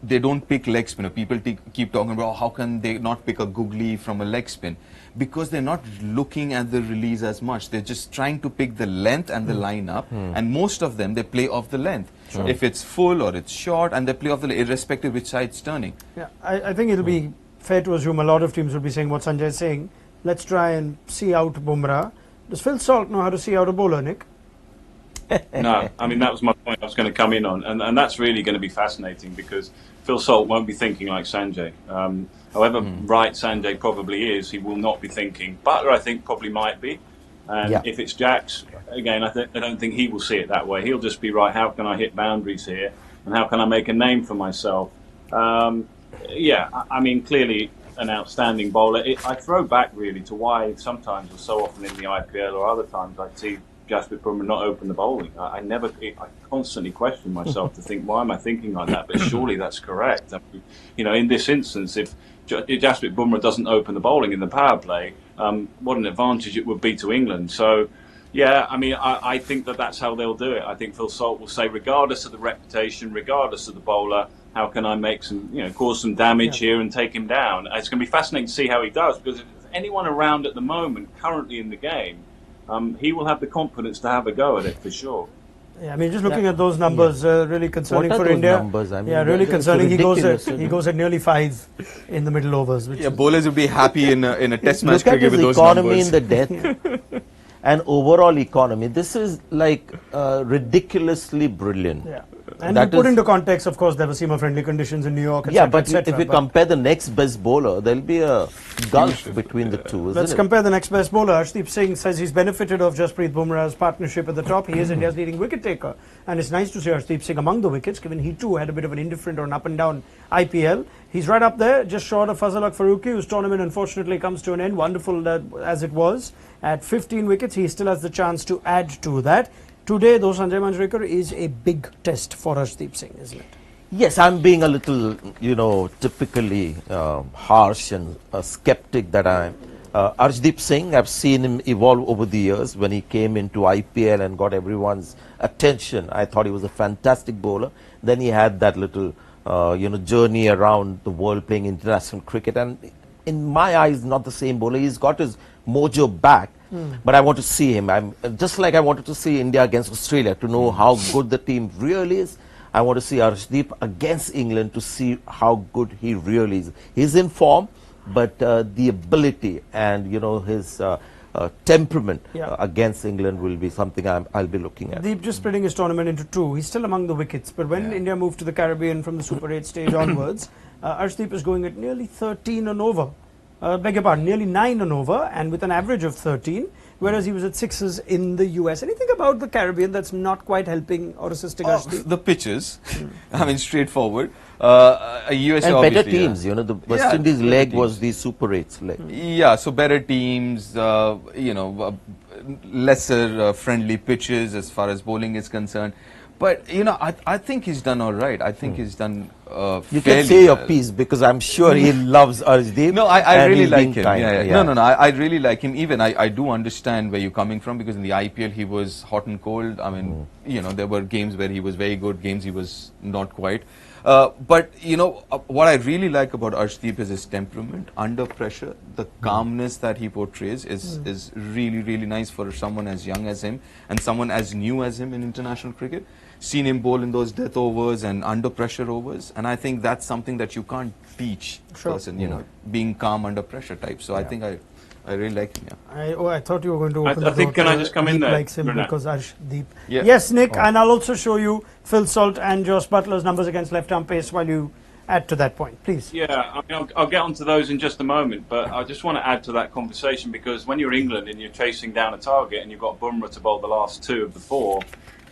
they don't pick leg spinner. People keep talking about how can they not pick a googly from a leg spin, because they're not looking at the release as much. They're just trying to pick the length and the line up, and most of them, they play off the length. If it's full or it's short, and they play off the length, irrespective which side it's turning.
Yeah, I think it'll be fair to assume a lot of teams will be saying what Sanjay is saying. Let's try and see out Bumrah. Does Phil Salt know how to see out a bowler, Nick?
No, I mean, that was my point I was going to come in on. And that's really going to be fascinating because Phil Salt won't be thinking like Sanjay. However right Sanjay probably is, he will not be thinking. Butler, I think, probably might be. And if it's Jax, again, I don't think he will see it that way. He'll just be, right, how can I hit boundaries here? And how can I make a name for myself? I mean, clearly an outstanding bowler. I throw back really to why sometimes or so often in the IPL or other times I see Jasprit Bumrah not open the bowling. I constantly question myself to think, why am I thinking like that? But surely that's correct. I mean, you know, in this instance, if Jasprit Bumrah doesn't open the bowling in the power play, what an advantage it would be to England. So, yeah, I mean, I think that's how they'll do it. I think Phil Salt will say, regardless of the reputation, regardless of the bowler, how can I make some, cause some damage here and take him down? It's going to be fascinating to see how he does, because if there's anyone around at the moment, currently in the game, he will have the confidence to have a go at it for sure.
Yeah, I mean, just looking at those numbers, really concerning
What are
for
those
India.
numbers? I mean,
really concerning. He
ridiculous.
goes at nearly 5 in the middle overs. Which
bowlers would be happy in a test match
Look at
cricket
his
with those
economy
numbers.
in the death and overall economy. This is like ridiculously brilliant.
Yeah. And you put into context, of course, there were seamer-friendly conditions in New York, etc.
But if you compare the next best bowler, there'll be a gulf between the two, isn't
Let's compare the next best bowler. Arshdeep Singh says he's benefited of Jasprit Bumrah's partnership at the top. He is India's leading wicket taker. And it's nice to see Arshdeep Singh among the wickets, given he too had a bit of an indifferent or an up-and-down IPL. He's right up there, just short of Fazal Haq Farooqi, whose tournament unfortunately comes to an end, wonderful as it was. At 15 wickets, he still has the chance to add to that. Today, though, Sanjay Manjrekar, is a big test for Arshdeep Singh, isn't it?
Yes, I'm being a little, typically harsh and a skeptic that I am. Arshdeep Singh, I've seen him evolve over the years. When he came into IPL and got everyone's attention, I thought he was a fantastic bowler. Then he had that little, journey around the world playing international cricket. And in my eyes, not the same bowler. He's got his mojo back. But I want to see him. I'm just like I wanted to see India against Australia to know how good the team really is. I want to see Arshdeep against England to see how good he really is. He's in form, but the ability and his temperament against England will be something I'll be looking at.
Deep just splitting his tournament into two. He's still among the wickets, but when India moved to the Caribbean from the Super 8 stage onwards, Arshdeep is going at nearly 13 and over. Beg your pardon, nearly 9 and over, and with an average of 13, whereas he was at 6s in the US. Anything about the Caribbean that's not quite helping or assisting Arshdeep?
The pitches, I mean, straightforward. USA
and better teams,
yeah.
The West Indies leg teams. Was the Super 8's leg.
Yeah, so better teams, lesser friendly pitches as far as bowling is concerned. But, I think he's done all right. I think he's done
you can say your piece, because I'm sure he loves Arshdeep.
No, I really like him.
Yeah.
No, I really like him. Even I do understand where you're coming from, because in the IPL he was hot and cold. I mean, there were games where he was very good, games he was not quite. But, what I really like about Arshdeep is his temperament under pressure. The calmness that he portrays is really, really nice for someone as young as him and someone as new as him in international cricket. Seen him bowl in those death overs and under pressure overs, and I think that's something that you can't teach person, being calm under pressure type. So I think I really like him. Yeah.
I thought you were going to open the door.
Can I just come in there?
Likes him because Arshdeep. Yeah. Yes, Nick, and I'll also show you Phil Salt and Jos Buttler's numbers against left-arm pace while you add to that point, please.
Yeah, I mean, I'll get onto those in just a moment, but I just want to add to that conversation, because when you're England and you're chasing down a target and you've got Bumrah to bowl the last 2 of the 4,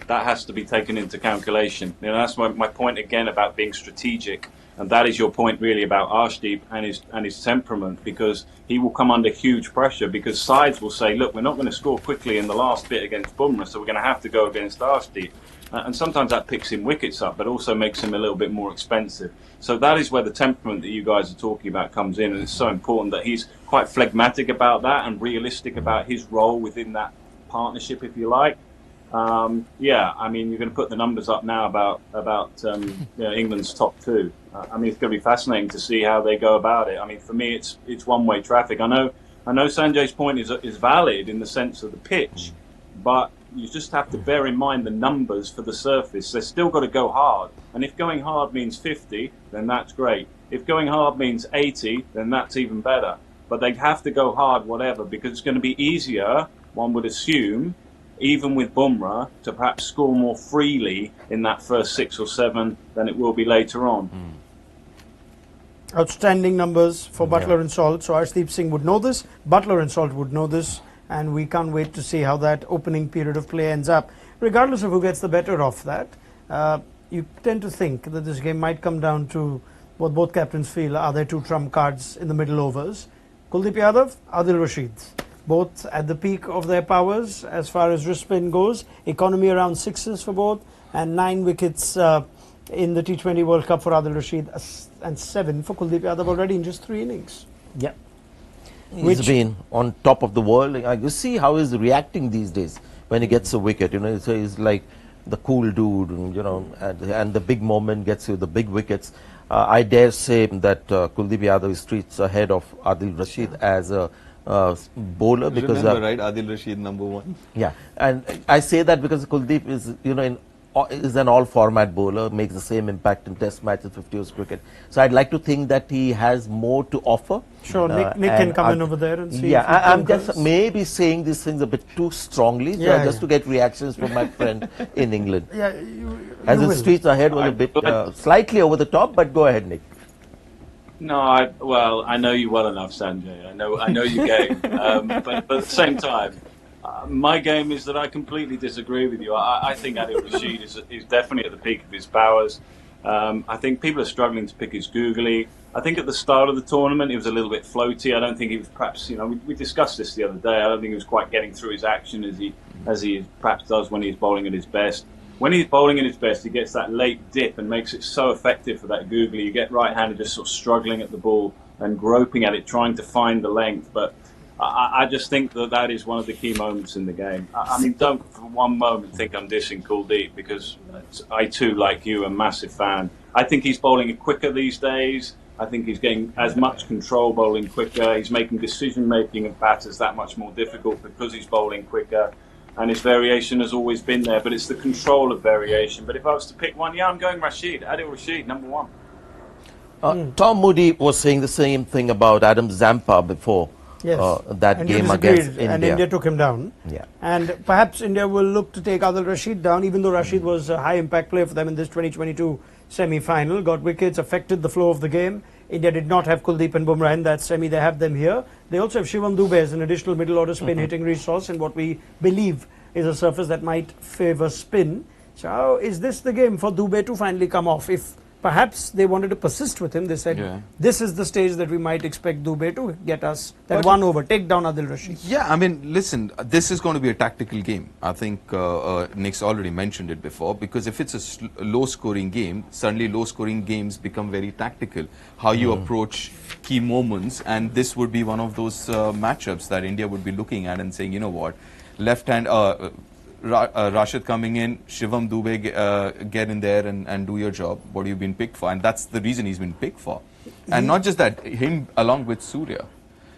that has to be taken into calculation. That's my point again about being strategic, and that is your point really about Arshdeep and his temperament, because he will come under huge pressure, because sides will say, look, we're not going to score quickly in the last bit against Bumrah, so we're going to have to go against Arshdeep. And sometimes that picks him wickets up, but also makes him a little bit more expensive. So that is where the temperament that you guys are talking about comes in, and it's so important that he's quite phlegmatic about that and realistic about his role within that partnership, if you like. I mean, you're going to put the numbers up now about England's top 2. I mean, it's going to be fascinating to see how they go about it. I mean, for me, it's one-way traffic. I know Sanjay's point is valid in the sense of the pitch, but you just have to bear in mind the numbers for the surface. They've still got to go hard, and if going hard means 50, then that's great. If going hard means 80, then that's even better. But they have to go hard, whatever, because it's going to be easier, one would assume, even with Bumrah, to perhaps score more freely in that first 6 or 7 than it will be later on.
Outstanding numbers for Butler and Salt. So Arshdeep Singh would know this, Butler and Salt would know this, and we can't wait to see how that opening period of play ends up. Regardless of who gets the better of that, you tend to think that this game might come down to what both captains feel are their 2 trump cards in the middle overs. Kuldeep Yadav, Adil Rashid, both at the peak of their powers as far as wrist spin goes, economy around 6s for both, and 9 wickets in the T20 World Cup for Adil Rashid, and 7 for Kuldeep Yadav already in just 3 innings.
Yeah. He's been on top of the world. You see how he's reacting these days when he gets a wicket. So he's like the cool dude, and the big moment gets you the big wickets. I dare say that Kuldeep Yadav is streets ahead of Adil Rashid as a bowler, because
remember, right, Adil Rashid #1.
Yeah, and I say that because Kuldeep is is an all-format bowler, makes the same impact in Test matches, 50 overs cricket. So I'd like to think that he has more to offer.
Sure, Nick can come in over there and see.
Yeah, I'm just maybe saying these things a bit too strongly, just to get reactions from my friend in England.
Yeah,
as the streets ahead was a bit slightly over the top, but go ahead, Nick.
No, I know you well enough, Sanjay. I know your game, but at the same time, my game is that I completely disagree with you. I think Adil Rashid is definitely at the peak of his powers. I think people are struggling to pick his googly. I think at the start of the tournament, he was a little bit floaty. I don't think he was perhaps, we discussed this the other day. I don't think he was quite getting through his action as he perhaps does when he's bowling at his best. When he's bowling at his best, he gets that late dip and makes it so effective for that googly. You get right-handed just sort of struggling at the ball and groping at it, trying to find the length. But I just think that is one of the key moments in the game. I mean, don't for one moment think I'm dissing Kuldeep, because I too, like you, am a massive fan. I think he's bowling quicker these days. I think he's getting as much control bowling quicker. He's making decision-making of batters that much more difficult because he's bowling quicker. And his variation has always been there, but it's the control of variation. But if I was to pick one, I'm going Rashid, Adil Rashid, #1.
Tom Moody was saying the same thing about Adam Zampa before.
Yes.
That
and
game against India.
And India took him down.
Yeah.
And perhaps India will look to take Adil Rashid down, even though Rashid was a high impact player for them in this 2022 semi-final, got wickets, affected the flow of the game. India did not have Kuldeep and Bumrah in that semi. They have them here. They also have Shivam Dube as an additional middle order spin hitting resource in what we believe is a surface that might favour spin. So is this the game for Dube to finally come off? If perhaps they wanted to persist with him, they said, this is the stage that we might expect Dube to get us that one over, take down Adil Rashid.
Yeah, I mean, listen, this is going to be a tactical game. I think Nick's already mentioned it before, because if it's a low-scoring game, suddenly low-scoring games become very tactical. How you approach key moments, and this would be one of those matchups that India would be looking at and saying, you know what, left hand, Rashid coming in, Shivam Dube get in there and do your job. What you've been picked for, and that's the reason he's been picked for. And not just that, him along with Surya.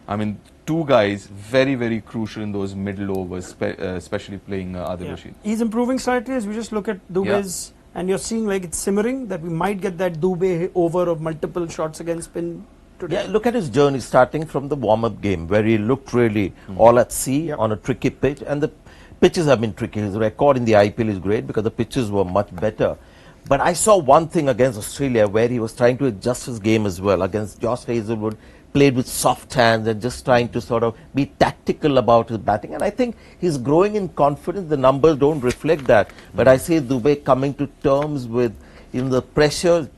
I mean, 2 guys very, very crucial in those middle overs, especially playing Adil Rashid.
He's improving slightly as we just look at Dube's, and you're seeing like it's simmering that we might get that Dube over of multiple shots against spin today.
Yeah, look at his journey starting from the warm-up game where he looked really all at sea on a tricky pitch, and the pitches have been tricky. His record in the IPL is great because the pitches were much better. But I saw one thing against Australia where he was trying to adjust his game as well. Against Josh Hazlewood, played with soft hands and just trying to sort of be tactical about his batting. And I think he's growing in confidence. The numbers don't reflect that. But I see Dube coming to terms with the pressure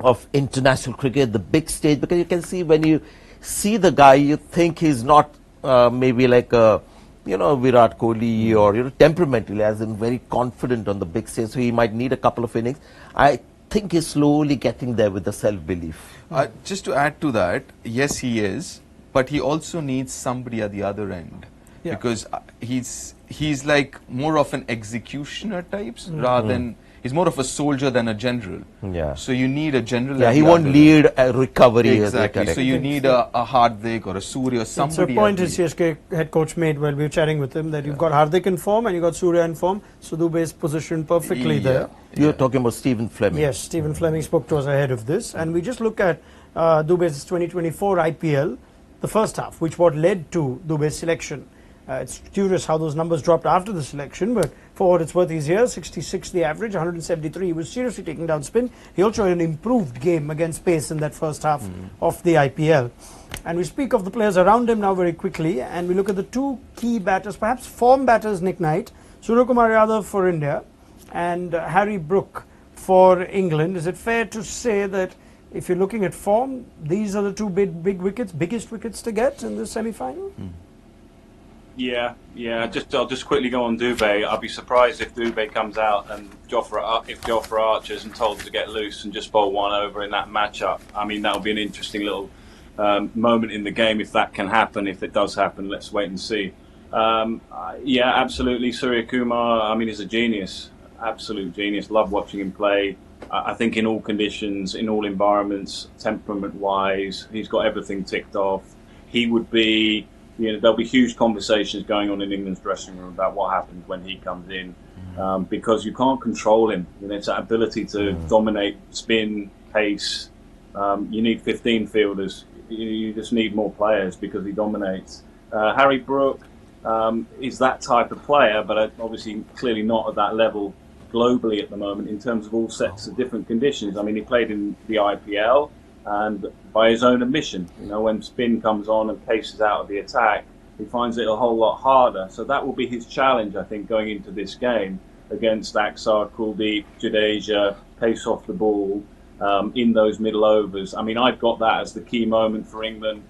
of international cricket, the big stage. Because you can see when you see the guy, you think he's not maybe like a Virat Kohli or temperamentally, as in very confident on the big stage, so he might need a couple of innings. I think he's slowly getting there with the self-belief.
Just to add to that, yes, he is, but he also needs somebody at the other end, because he's like more of an executioner types rather than. He's more of a soldier than a general. Yeah. So you need a general.
Yeah, he won't lead a recovery.
Exactly. So you need a Hardik or a Surya or somebody.
It's a point his CSK head coach made while we were chatting with him, that you've got Hardik in form and you've got Surya in form. So Dube is positioned perfectly there.
You're talking about Stephen Fleming.
Yes, Stephen Fleming spoke to us ahead of this. And we just look at Dube's 2024 IPL, the first half, which what led to Dube's selection. It's curious how those numbers dropped after the selection, but for what it's worth, he's here. 66 the average, 173. He was seriously taking down spin. He also had an improved game against pace in that first half of the IPL. And we speak of the players around him now very quickly, and we look at the two key batters, perhaps form batters, Nick Knight, Suryakumar Yadav for India, and Harry Brook for England. Is it fair to say that if you're looking at form, these are the two big wickets, biggest wickets to get in this semi-final?
Yeah. I'll just quickly go on Dubé. I'll be surprised if Dubé comes out and Jofra Archer isn't told to get loose and just bowl one over in that matchup. I mean, that'll be an interesting little moment in the game if that can happen. If it does happen, let's wait and see. Yeah, absolutely. Suryakumar, I mean, he's a genius, absolute genius. Love watching him play. I think in all conditions, in all environments, temperament-wise, he's got everything ticked off. He would be. There'll be huge conversations going on in England's dressing room about what happens when he comes in, because you can't control him. It's that ability to dominate spin, pace. You need 15 fielders. You just need more players because he dominates. Harry Brook is that type of player, but obviously clearly not at that level globally at the moment in terms of all sets of different conditions. I mean, he played in the IPL. And by his own admission, when spin comes on and pace is out of the attack, he finds it a whole lot harder. So that will be his challenge, I think, going into this game against Axar, Kuldeep, Jadeja, pace off the ball in those middle overs. I mean, I've got that as the key moment for England.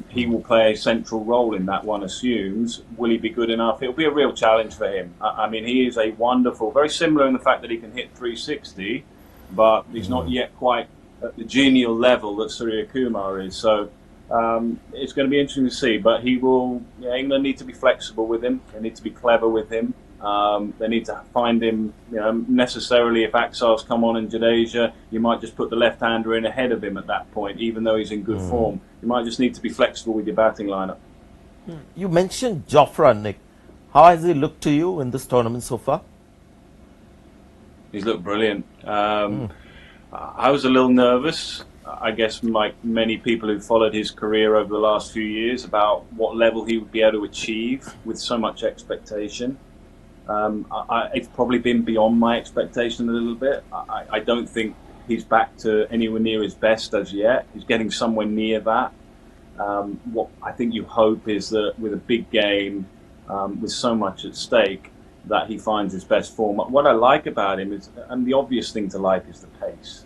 He will play a central role in that, one assumes. Will he be good enough? It'll be a real challenge for him. I mean, he is a wonderful, very similar in the fact that he can hit 360, but he's not yet quite at the genial level that Suryakumar is. So it's going to be interesting to see. But he will. England need to be flexible with him. They need to be clever with him. They need to find him. Necessarily, if Axar's come on and Jadeja, you might just put the left-hander in ahead of him at that point, even though he's in good form. You might just need to be flexible with your batting lineup.
You mentioned Jofra, Nick. How has he looked to you in this tournament so far?
He's looked brilliant. I was a little nervous, I guess, like many people who followed his career over the last few years, about what level he would be able to achieve with so much expectation. It's probably been beyond my expectation a little bit. I don't think he's back to anywhere near his best as yet. He's getting somewhere near that. What I think you hope is that with a big game, with so much at stake, that he finds his best form. What I like about him is, and the obvious thing to like is the pace.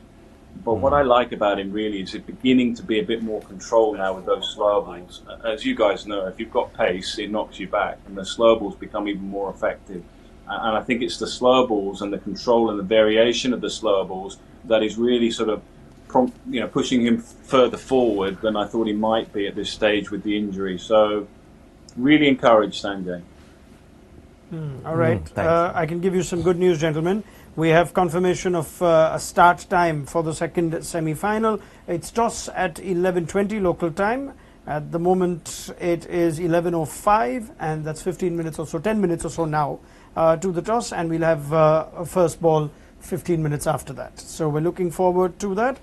But what I like about him really is he's beginning to be a bit more controlled now with those slow balls. As you guys know, if you've got pace, it knocks you back, and the slow balls become even more effective. And I think it's the slow balls and the control and the variation of the slow balls that is really sort of pushing him further forward than I thought he might be at this stage with the injury. So really encouraged, Sanjay.
All right. I can give you some good news, gentlemen. We have confirmation of a start time for the second semi-final. It's toss at 11:20 local time. At the moment, it is 11:05, and that's 15 minutes or so, 10 minutes or so now to the toss, and we'll have a first ball 15 minutes after that. So we're looking forward to that.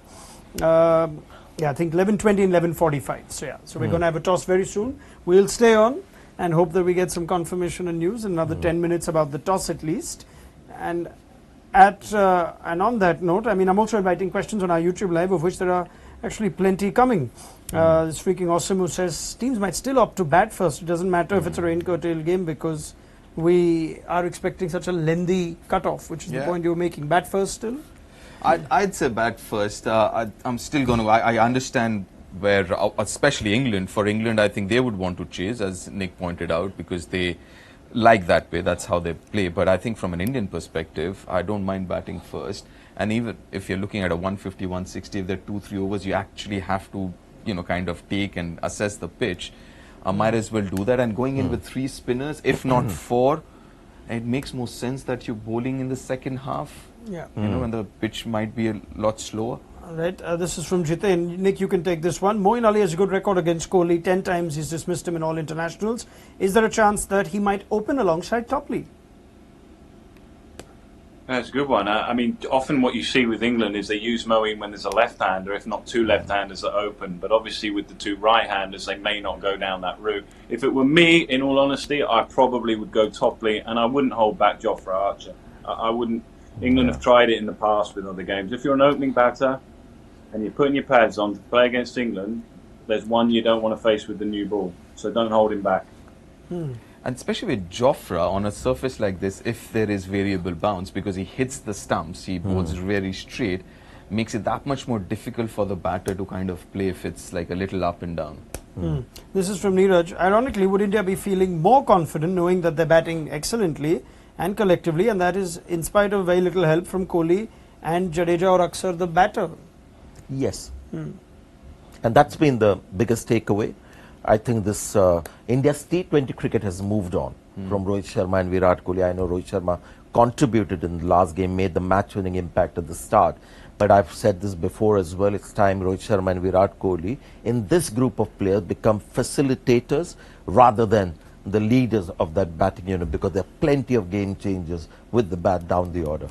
I think 11:20 and 11:45. So we're going to have a toss very soon. We'll stay on and hope that we get some confirmation and news in another 10 minutes about the toss at least. And on that note, I mean, I'm also inviting questions on our YouTube Live, of which there are actually plenty coming. This freaking awesome who says teams might still opt to bat first. It doesn't matter if it's a rain curtail game because we are expecting such a lengthy cutoff, which is the point you were making. Bat first still?
I'd say bat first. I'm still going to. I understand where, especially England. For England, I think they would want to chase, as Nick pointed out, because they like that way. That's how they play. But I think from an Indian perspective, I don't mind batting first. And even if you're looking at a 150, 160, if there are 2-3 overs, you actually have to, kind of take and assess the pitch. Might as well do that. And going in with 3 spinners, if not 4, it makes more sense that you're bowling in the second half. Yeah. And the pitch might be a lot slower.
All right, this is from Jitain. Nick, you can take this one. Moeen Ali has a good record against Kohli. 10 times he's dismissed him in all internationals. Is there a chance that he might open alongside Topley?
That's a good one. I mean, often what you see with England is they use Moeen when there's a left-hander, if not two left-handers that open. But obviously with the two right-handers, they may not go down that route. If it were me, in all honesty, I probably would go Topley, and I wouldn't hold back Jofra Archer. I wouldn't. England have tried it in the past with other games. If you're an opening batter and you're putting your pads on to play against England, there's one you don't want to face with the new ball. So don't hold him back.
And especially with Jofra on a surface like this, if there is variable bounce, because he hits the stumps, he bowls very straight, makes it that much more difficult for the batter to kind of play if it's like a little up and down.
This is from Neeraj. Ironically, would India be feeling more confident knowing that they're batting excellently and collectively, and that is in spite of very little help from Kohli and Jadeja or Akshar, the batter?
Yes. And that's been the biggest takeaway. I think this India's T20 cricket has moved on from Rohit Sharma and Virat Kohli. I know Rohit Sharma contributed in the last game, made the match-winning impact at the start. But I've said this before as well, it's time Rohit Sharma and Virat Kohli in this group of players become facilitators rather than the leaders of that batting unit, because there are plenty of game changers with the bat down the order.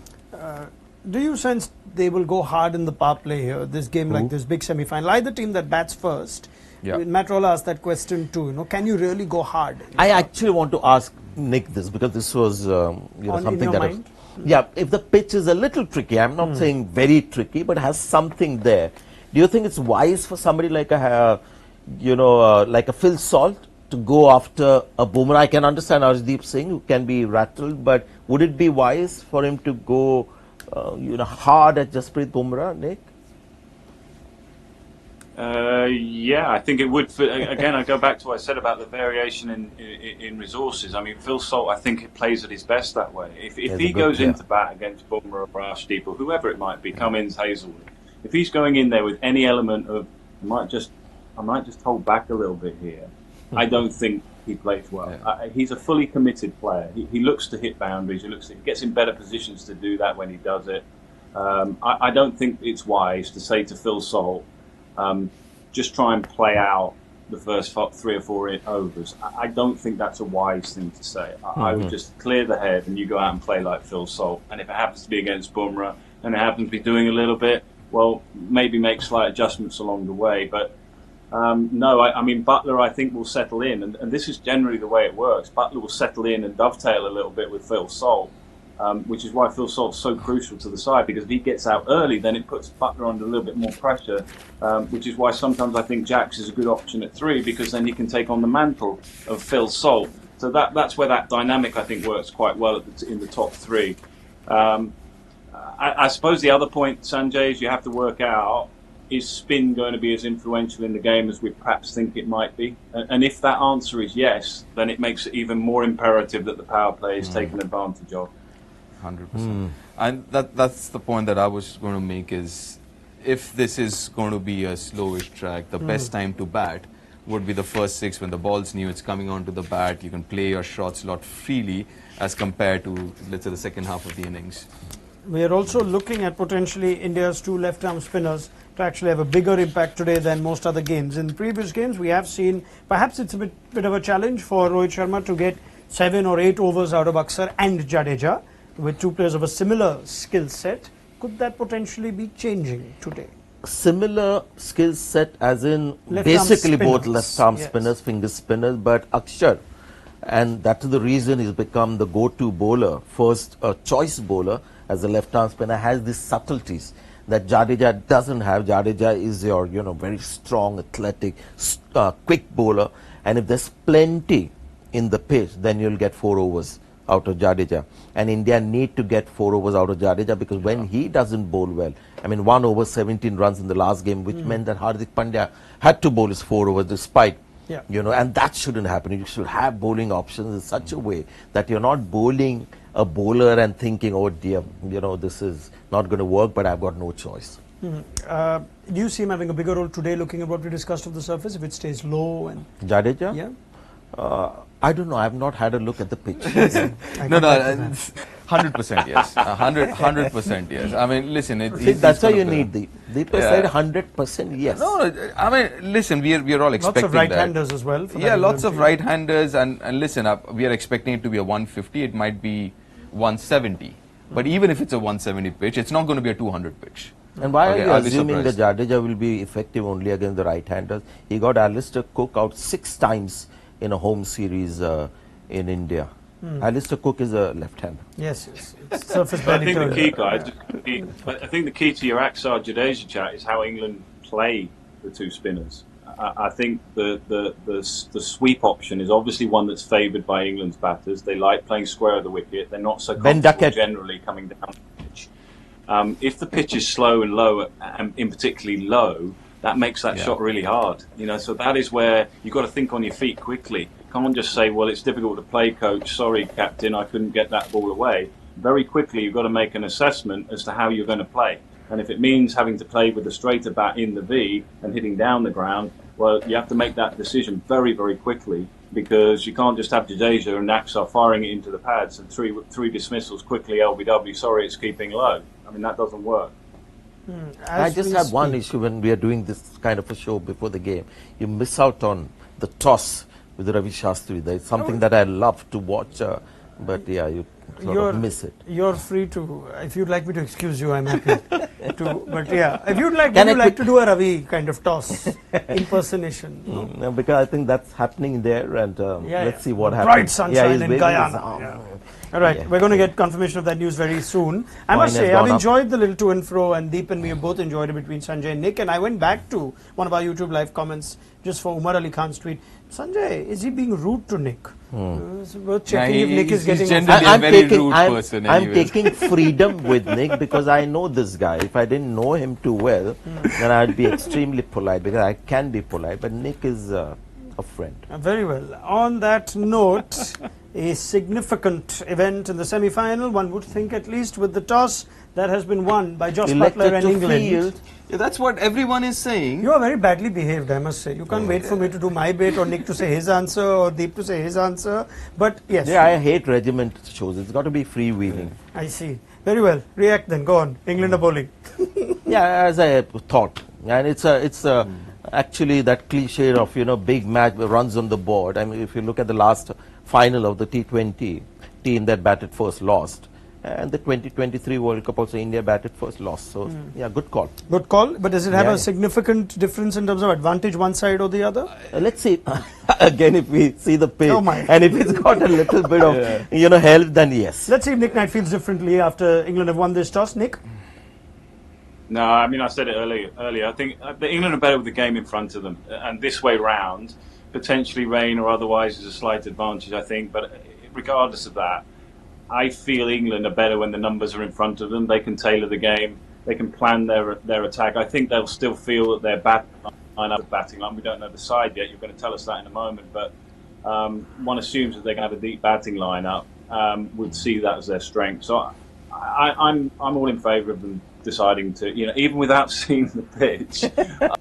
Do you sense they will go hard in the power play here, this game like this big semi-final? Either team that bats first.
Yeah.
Matt Rolla asked that question too. Can you really go hard?
I actually want to ask Nick this, because this was something that was, if the pitch is a little tricky, I'm not saying very tricky, but has something there. Do you think it's wise for somebody like a like a Phil Salt to go after a Bumrah? I can understand Arshdeep Singh, who can be rattled, but would it be wise for him to go hard at Jasprit Bumrah, Nick?
Yeah, I think it would. Again, I go back to what I said about the variation in resources. I mean, Phil Salt, I think it plays at his best that way. If he goes into bat against Bumrah or Arshdeep or whoever it might be, Cummins, Hazelwood, if he's going in there with any element of I might just hold back a little bit here, I don't think he plays well. Yeah. He's a fully committed player. He looks to hit boundaries. He gets in better positions to do that when he does it. I don't think it's wise to say to Phil Salt, just try and play out the first 3 or 4 overs. I don't think that's a wise thing to say. I would just clear the head and you go out and play like Phil Salt. And if it happens to be against Bumrah and it happens to be doing a little bit, well, maybe make slight adjustments along the way. But no, I mean, Buttler, I think, will settle in. And this is generally the way it works. Buttler will settle in and dovetail a little bit with Phil Salt. Which is why Phil Salt's so crucial to the side, because if he gets out early, then it puts Buttler under a little bit more pressure, which is why sometimes I think Jacks is a good option at 3, because then he can take on the mantle of Phil Salt. So that's where that dynamic, I think, works quite well in the top 3. I suppose the other point, Sanjay, is you have to work out, is spin going to be as influential in the game as we perhaps think it might be? And if that answer is yes, then it makes it even more imperative that the power play is taken advantage of.
100%. And that's the point that I was going to make, is if this is going to be a slowish track, the best time to bat would be the first 6 when the ball's new, it's coming onto the bat, you can play your shots a lot freely as compared to, let's say, the second half of the innings.
We are also looking at potentially India's 2 left-arm spinners to actually have a bigger impact today than most other games. In previous games, we have seen perhaps it's a bit of a challenge for Rohit Sharma to get 7 or 8 overs out of Akshar and Jadeja, with 2 players of a similar skill set. Could that potentially be changing today?
Similar skill set as in basically both left-arm spinners, finger spinners, but Akshar, and that is the reason he's become the go-to bowler, first choice bowler as a left-arm spinner, has these subtleties that Jadeja doesn't have. Jadeja is your, very strong, athletic, quick bowler, and if there's plenty in the pitch, then you'll get 4 overs out of Jadeja. And India need to get 4 overs out of Jadeja, because when he doesn't bowl well, I mean 1 over 17 runs in the last game, which meant that Hardik Pandya had to bowl his 4 overs despite, and that shouldn't happen. You should have bowling options in such a way that you're not bowling a bowler and thinking, oh dear, this is not going to work, but I've got no choice.
Do you see him having a bigger role today, looking at what we discussed of the surface, if it stays low? And
Jadeja?
Yeah.
I don't know. I've not had a look at the pitch.
No, 100% yes. 100% yes. I mean, listen.
That's why you need the Deepa said 100% yes.
No, I mean, listen, we are all expecting
lots of right-handers as well.
Yeah, lots of right-handers, and listen, we are expecting it to be a 150. It might be 170. But even if it's a 170 pitch, it's not going to be a 200 pitch.
And why
Okay,
are you
I'll be
assuming that
surprised.
Jadeja will be effective only against the right-handers? He got Alistair Cook out 6 times in a home series in India. Alistair Cook is a left-hander.
Yes, yes. It's surface
But I think
barely
the key, guys, I think the key to your Axar Jadeja chat is how England play the two spinners. I think the sweep option is obviously one that's favoured by England's batters. They like playing square of the wicket. They're not so
Ben
comfortable
Duckett.
generally coming down the pitch. If the pitch is slow and low, and in particularly low, that makes that shot really hard. You know, so that is where you've got to think on your feet quickly. Can't just say, well, it's difficult to play, coach. Sorry, captain, I couldn't get that ball away. Very quickly, you've got to make an assessment as to how you're going to play. And if it means having to play with a straighter bat in the V and hitting down the ground, well, you have to make that decision very, very quickly, because you can't just have Jadeja and Axar firing it into the pads and three dismissals quickly, LBW, sorry, it's keeping low. I mean, that doesn't work.
I just have one issue when we are doing this kind of a show before the game. You miss out on the toss with Ravi Shastri. There's something that I love to watch, but yeah, you sort of miss it.
You're free to, if you'd like me to excuse you, I'm happy to. But yeah, if you'd like,
Can
would you
I
like to do a Ravi kind of toss impersonation?
No, because I think that's happening there, and let's see what happens.
Bright sunshine
he's
in
waving
Guyana.
his arm.
Yeah. All right, we're going to get confirmation of that news very soon. I must
Coin has
say, I've
gone up.
enjoyed the little to and fro, and Deep and me have both enjoyed it between Sanjay and Nick. And I went back to one of our YouTube live comments just for Umar Ali Khan's tweet. Sanjay, is he being rude to Nick? It's worth checking if Nick is
he's
getting.
generally a very rude person
I'm
anyways.
taking freedom with Nick because I know this guy. If I didn't know him too well, then I'd be extremely polite, because I can be polite, but Nick is a friend.
Very well. On that note, a significant event in the semi-final, one would think, at least, with the toss that has been won by Joss Butler and
to
England.
field.
Yeah, that's what everyone is saying.
You are very badly behaved, I must say. You can't wait for me to do my bit, or Nick to say his answer, or Deep to say his answer. But yes,
Yeah, I hate regiment shows. It's got to be freewheeling.
I see. Very well. React then. Go on. England are bowling.
Yeah, as I thought, and it's actually that cliche of big match runs on the board. I mean, if you look at the last final of the T20, team that batted first lost, and the 2023 World Cup also India batted first lost. So yeah, good call.
Good call. But does it have
Yeah,
a
yeah.
significant difference in terms of advantage one side or the other?
Let's see again if we see the pitch,
Oh my.
and if it's got a little bit of help, then yes.
Let's see if Nick Knight feels differently after England have won this toss. Nick?
No, I mean, I said it earlier. I think the England are better with the game in front of them, and this way round, potentially rain or otherwise is a slight advantage, I think. But regardless of that, I feel England are better when the numbers are in front of them. They can tailor the game. They can plan their attack. I think they'll still feel that their batting line. We don't know the side yet. You're going to tell us that in a moment. But one assumes that they're going to have a deep batting lineup. Would see that as their strength. So I'm all in favour of them deciding to, even without seeing the pitch,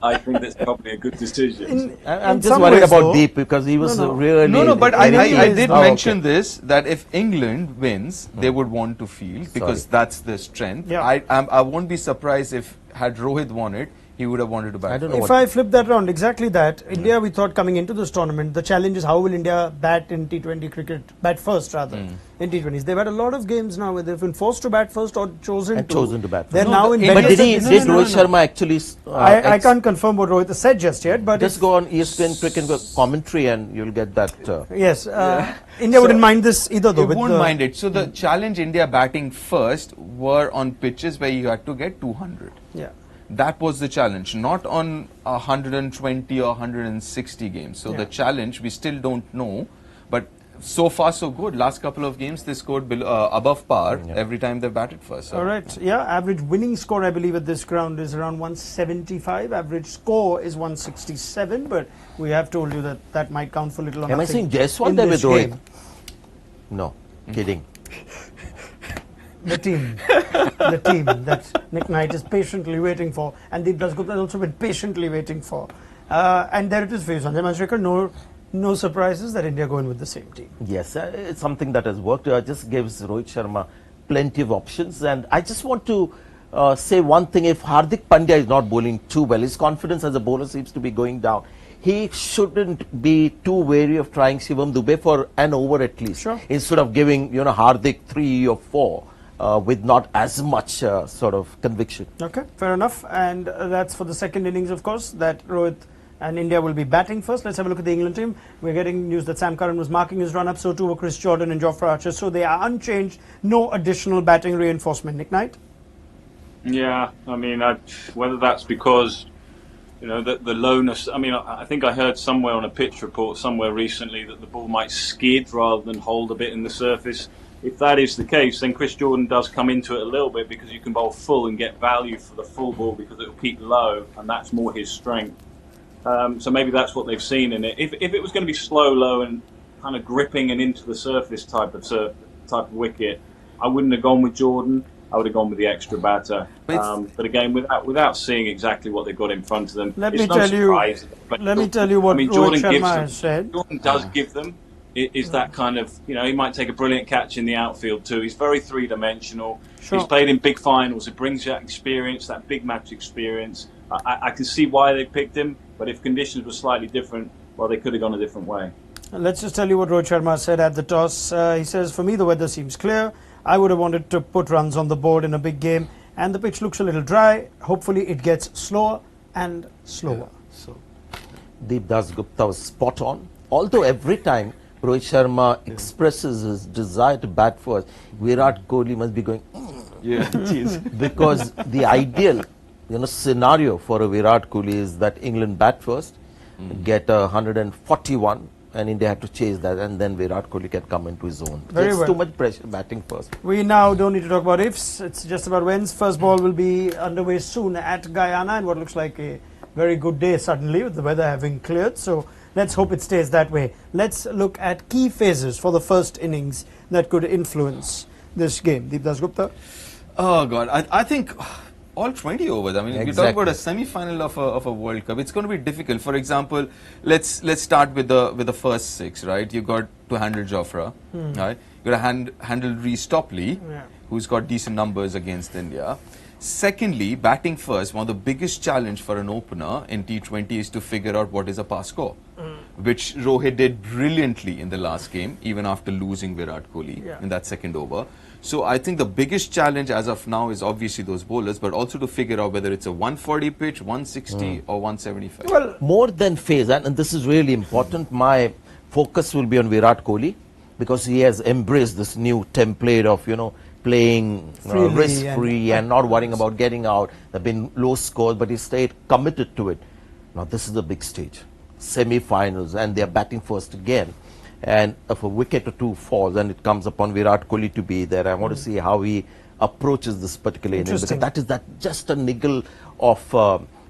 I think that's probably a good decision.
I'm
in
just
some
worried
ways,
about
though-
Deep because he was
No, no.
really.
No, but I did
Oh,
mention
okay.
this, that if England wins, they would want to field, because that's their strength.
Yeah.
I won't be surprised if, had Rohit won it, he would have wanted to bat.
I don't know
If
what.
I flip that around, exactly that. India, we thought coming into this tournament, the challenge is how will India bat in T20 cricket, bat first rather, in T20s. They've had a lot of games now where they've been forced to bat first or chosen to.
bat.
They're
first.
now in
But
better
did he?
position.
Did Rohit Sharma actually?
I can't confirm what Rohit has said just yet, but
Just go on ESPN cricket commentary and you'll get that.
yes, India wouldn't mind this either, though.
They
with
won't
the-
mind it. So the challenge India batting first were on pitches where you had to get 200.
Yeah.
That was the challenge, not on 120 or 160 games. So the challenge, we still don't know, but so far so good. Last couple of games, they scored above par every time they batted first. So
All right. Yeah, average winning score, I believe, at this ground is around 175. Average score is 167, but we have told you that that might count for little or
Am I
nothing
saying Jaiswal
in
there
this
with Rohit?
game.
No, kidding.
The team that Nick Knight is patiently waiting for, and Deep Dasgupta has also been patiently waiting for. And there it is for you, Sanjay Manjrekar. No surprises that India go in with the same team.
Yes, it's something that has worked. Just gives Rohit Sharma plenty of options. And I just want to say one thing. If Hardik Pandya is not bowling too well, his confidence as a bowler seems to be going down. He shouldn't be too wary of trying Shivam Dubey for an over at least.
Sure.
Instead of giving Hardik 3 or 4. with not as much sort of conviction.
Okay, fair enough. And that's for the second innings, of course, that Rohit and India will be batting first. Let's have a look at the England team. We're getting news that Sam Curran was marking his run-up, so too were Chris Jordan and Jofra Archer. So they are unchanged, no additional batting reinforcement. Nick Knight?
Yeah, I mean, whether that's because, you know, the lowness. I mean, I think I heard somewhere on a pitch report somewhere recently that the ball might skid rather than hold a bit in the surface. If that is the case, then Chris Jordan does come into it a little bit because you can bowl full and get value for the full ball because it will keep low, and that's more his strength. So maybe that's what they've seen in it. If it was going to be slow, low, and kind of gripping and into the surface type of wicket, I wouldn't have gone with Jordan. I would have gone with the extra batter. But again, without seeing exactly what they've got in front of them,
Let me tell you what Rohit Sharma has said.
Jordan does give them. Is that kind of, you know, he might take a brilliant catch in the outfield too. He's very three-dimensional.
Sure.
He's played in big finals. It brings that experience, that big match experience. I can see why they picked him, but if conditions were slightly different, well, they could have gone a different way.
Let's just tell you what Rohit Sharma said at the toss. He says, for me, the weather seems clear. I would have wanted to put runs on the board in a big game, and the pitch looks a little dry. Hopefully, it gets slower and slower.
So, Deep Das Gupta was spot on. Although every time Rohit Sharma expresses his desire to bat first, Virat Kohli must be going, because the ideal, you know, scenario for a Virat Kohli is that England bat first, get 141, and India have to chase that, and then Virat Kohli can come into his own. There's too much pressure batting first.
We now don't need to talk about ifs. It's just about whens. First ball will be underway soon at Guyana, and what looks like a very good day suddenly with the weather having cleared. So let's hope it stays that way. Let's look at key phases for the first innings that could influence this game. Deep Das Gupta?
Oh, God. I think all 20 overs. I mean, if you talk about a semi-final of a World Cup, it's going to be difficult. For example, let's start with the first six, right? You got to handle Jofra, right? You got to handle Reece Topley, who's got decent numbers against India. Secondly, batting first, one of the biggest challenge for an opener in T20 is to figure out what is a pass score, which Rohit did brilliantly in the last game, even after losing Virat Kohli in that second over. So I think the biggest challenge as of now is obviously those bowlers, but also to figure out whether it's a 140 pitch, 160 or 175.
Well, more than phase, and this is really important, my focus will be on Virat Kohli, because he has embraced this new template of, you know, playing risk-free and not worrying about getting out. There have been low scores, but he stayed committed to it. Now this is the big stage, semi-finals, and they're batting first again. And if a wicket or two falls, and it comes upon Virat Kohli to be there, I want to see how he approaches this particular inning, because that is just a niggle of,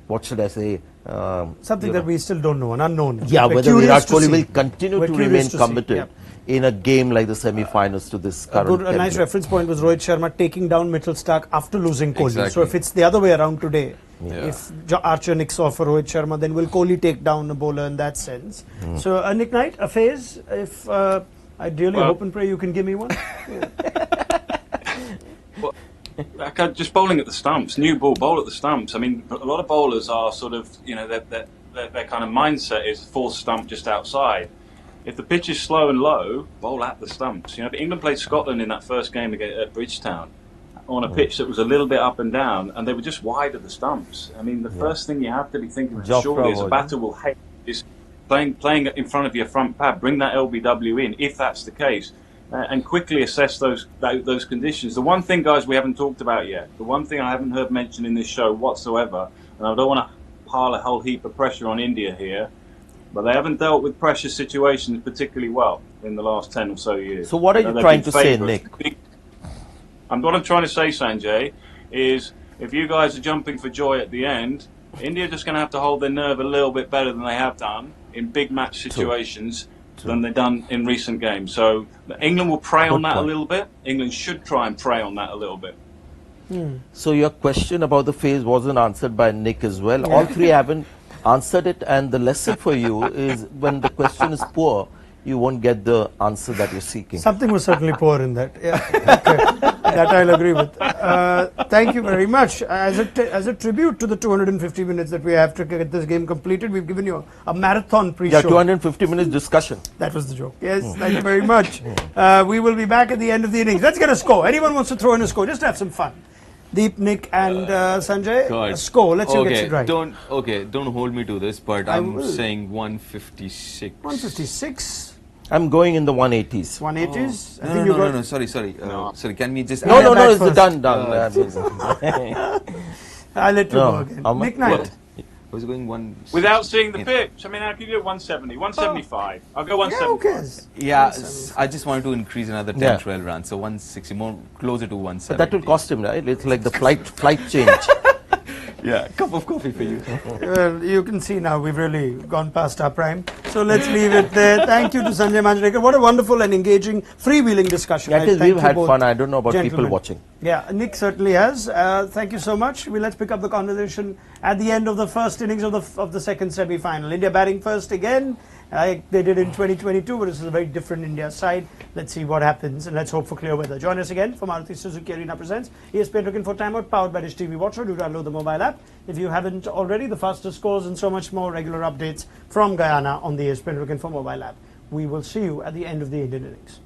what should I say?
Something that we still don't know, an unknown.
Yeah, whether Virat Kohli will continue to remain committed in a game like the semi-finals to this current.
A nice reference point was Rohit Sharma taking down Mitchell Starc after losing Kohli. So if it's the other way around today, if Archer nicks off for Rohit Sharma, then will Kohli take down a bowler in that sense? So Nick Knight, a phase, if I really hope and pray you can give me one.
Just bowling at the stumps, new ball, bowl at the stumps. I mean, a lot of bowlers are sort of, you know, their kind of mindset is fourth stump just outside. If the pitch is slow and low, bowl at the stumps. You know, England played Scotland in that first game at Bridgetown on a pitch that was a little bit up and down, and they were just wide of the stumps. I mean, the first thing you have to be thinking surely is a batter will hate is playing in front of your front pad. Bring that LBW in if that's the case. And quickly assess those conditions. The one thing, guys, we haven't talked about yet, the one thing I haven't heard mentioned in this show whatsoever, and I don't want to pile a whole heap of pressure on India here, but they haven't dealt with pressure situations particularly well in the last 10 or so years.
So what are you trying to say, Nick?
What I'm trying to say, Sanjay, is if you guys are jumping for joy at the end, India are just going to have to hold their nerve a little bit better than they have done in big match situations than they've done in recent games. So England will prey on that a little bit. England should try and prey on that a little bit.
So your question about the phase wasn't answered by Nick as well. All three haven't answered it, and the lesson for you is when the question is poor, you won't get the answer that you're seeking.
Something was certainly poor in that. Yeah. Okay. That I'll agree with. Thank you very much. As a tribute to the 250 minutes that we have to get this game completed, we've given you a marathon pre-show.
Yeah, 250 minutes discussion.
That was the joke. Yes, thank you very much. We will be back at the end of the innings. Let's get a score. Anyone wants to throw in a score? Just have some fun. Deep, Nick, and Sanjay. A score. Let's see who gets it right.
Don't hold me to this, but I'm saying 156.
156.
I'm going in the 180s.
180s.
No. Sorry. Sorry. Can we just?
No. It's done.
I'll let you go again. Nick Knight.
I was going one.
Without seeing the pitch, I mean, how can you do 170, 175? I'll go 175.
Yeah,
I just wanted to increase another 10, 12 runs, so 160, more closer to 170.
But that will cost him, right? It's like the flight change.
Yeah, cup of coffee for you.
Well, you can see now we've really gone past our prime. So let's leave it there. Thank you to Sanjay Manjrekar. What a wonderful and engaging freewheeling discussion.
Yeah, we've had fun. I don't know about people watching.
Yeah, Nick certainly has. Thank you so much. Let's pick up the conversation at the end of the first innings of the second semi-final. India batting first again. Like they did in 2022, but this is a very different India side. Let's see what happens, and let's hope for clear weather. Join us again for Maruti Suzuki Arena presents ESPNcricinfo TimeOut, powered by Dish TV Watcher. Do download the mobile app if you haven't already. The fastest scores and so much more, regular updates from Guyana on the ESPNcricinfo mobile app. We will see you at the end of the Indian innings.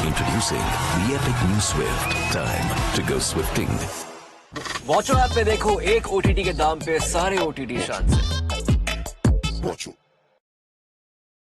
Introducing the epic new Swift. Time to go swifting.
Watcho app पे देखो एक OTT के दाम पे सारे OTT शान से।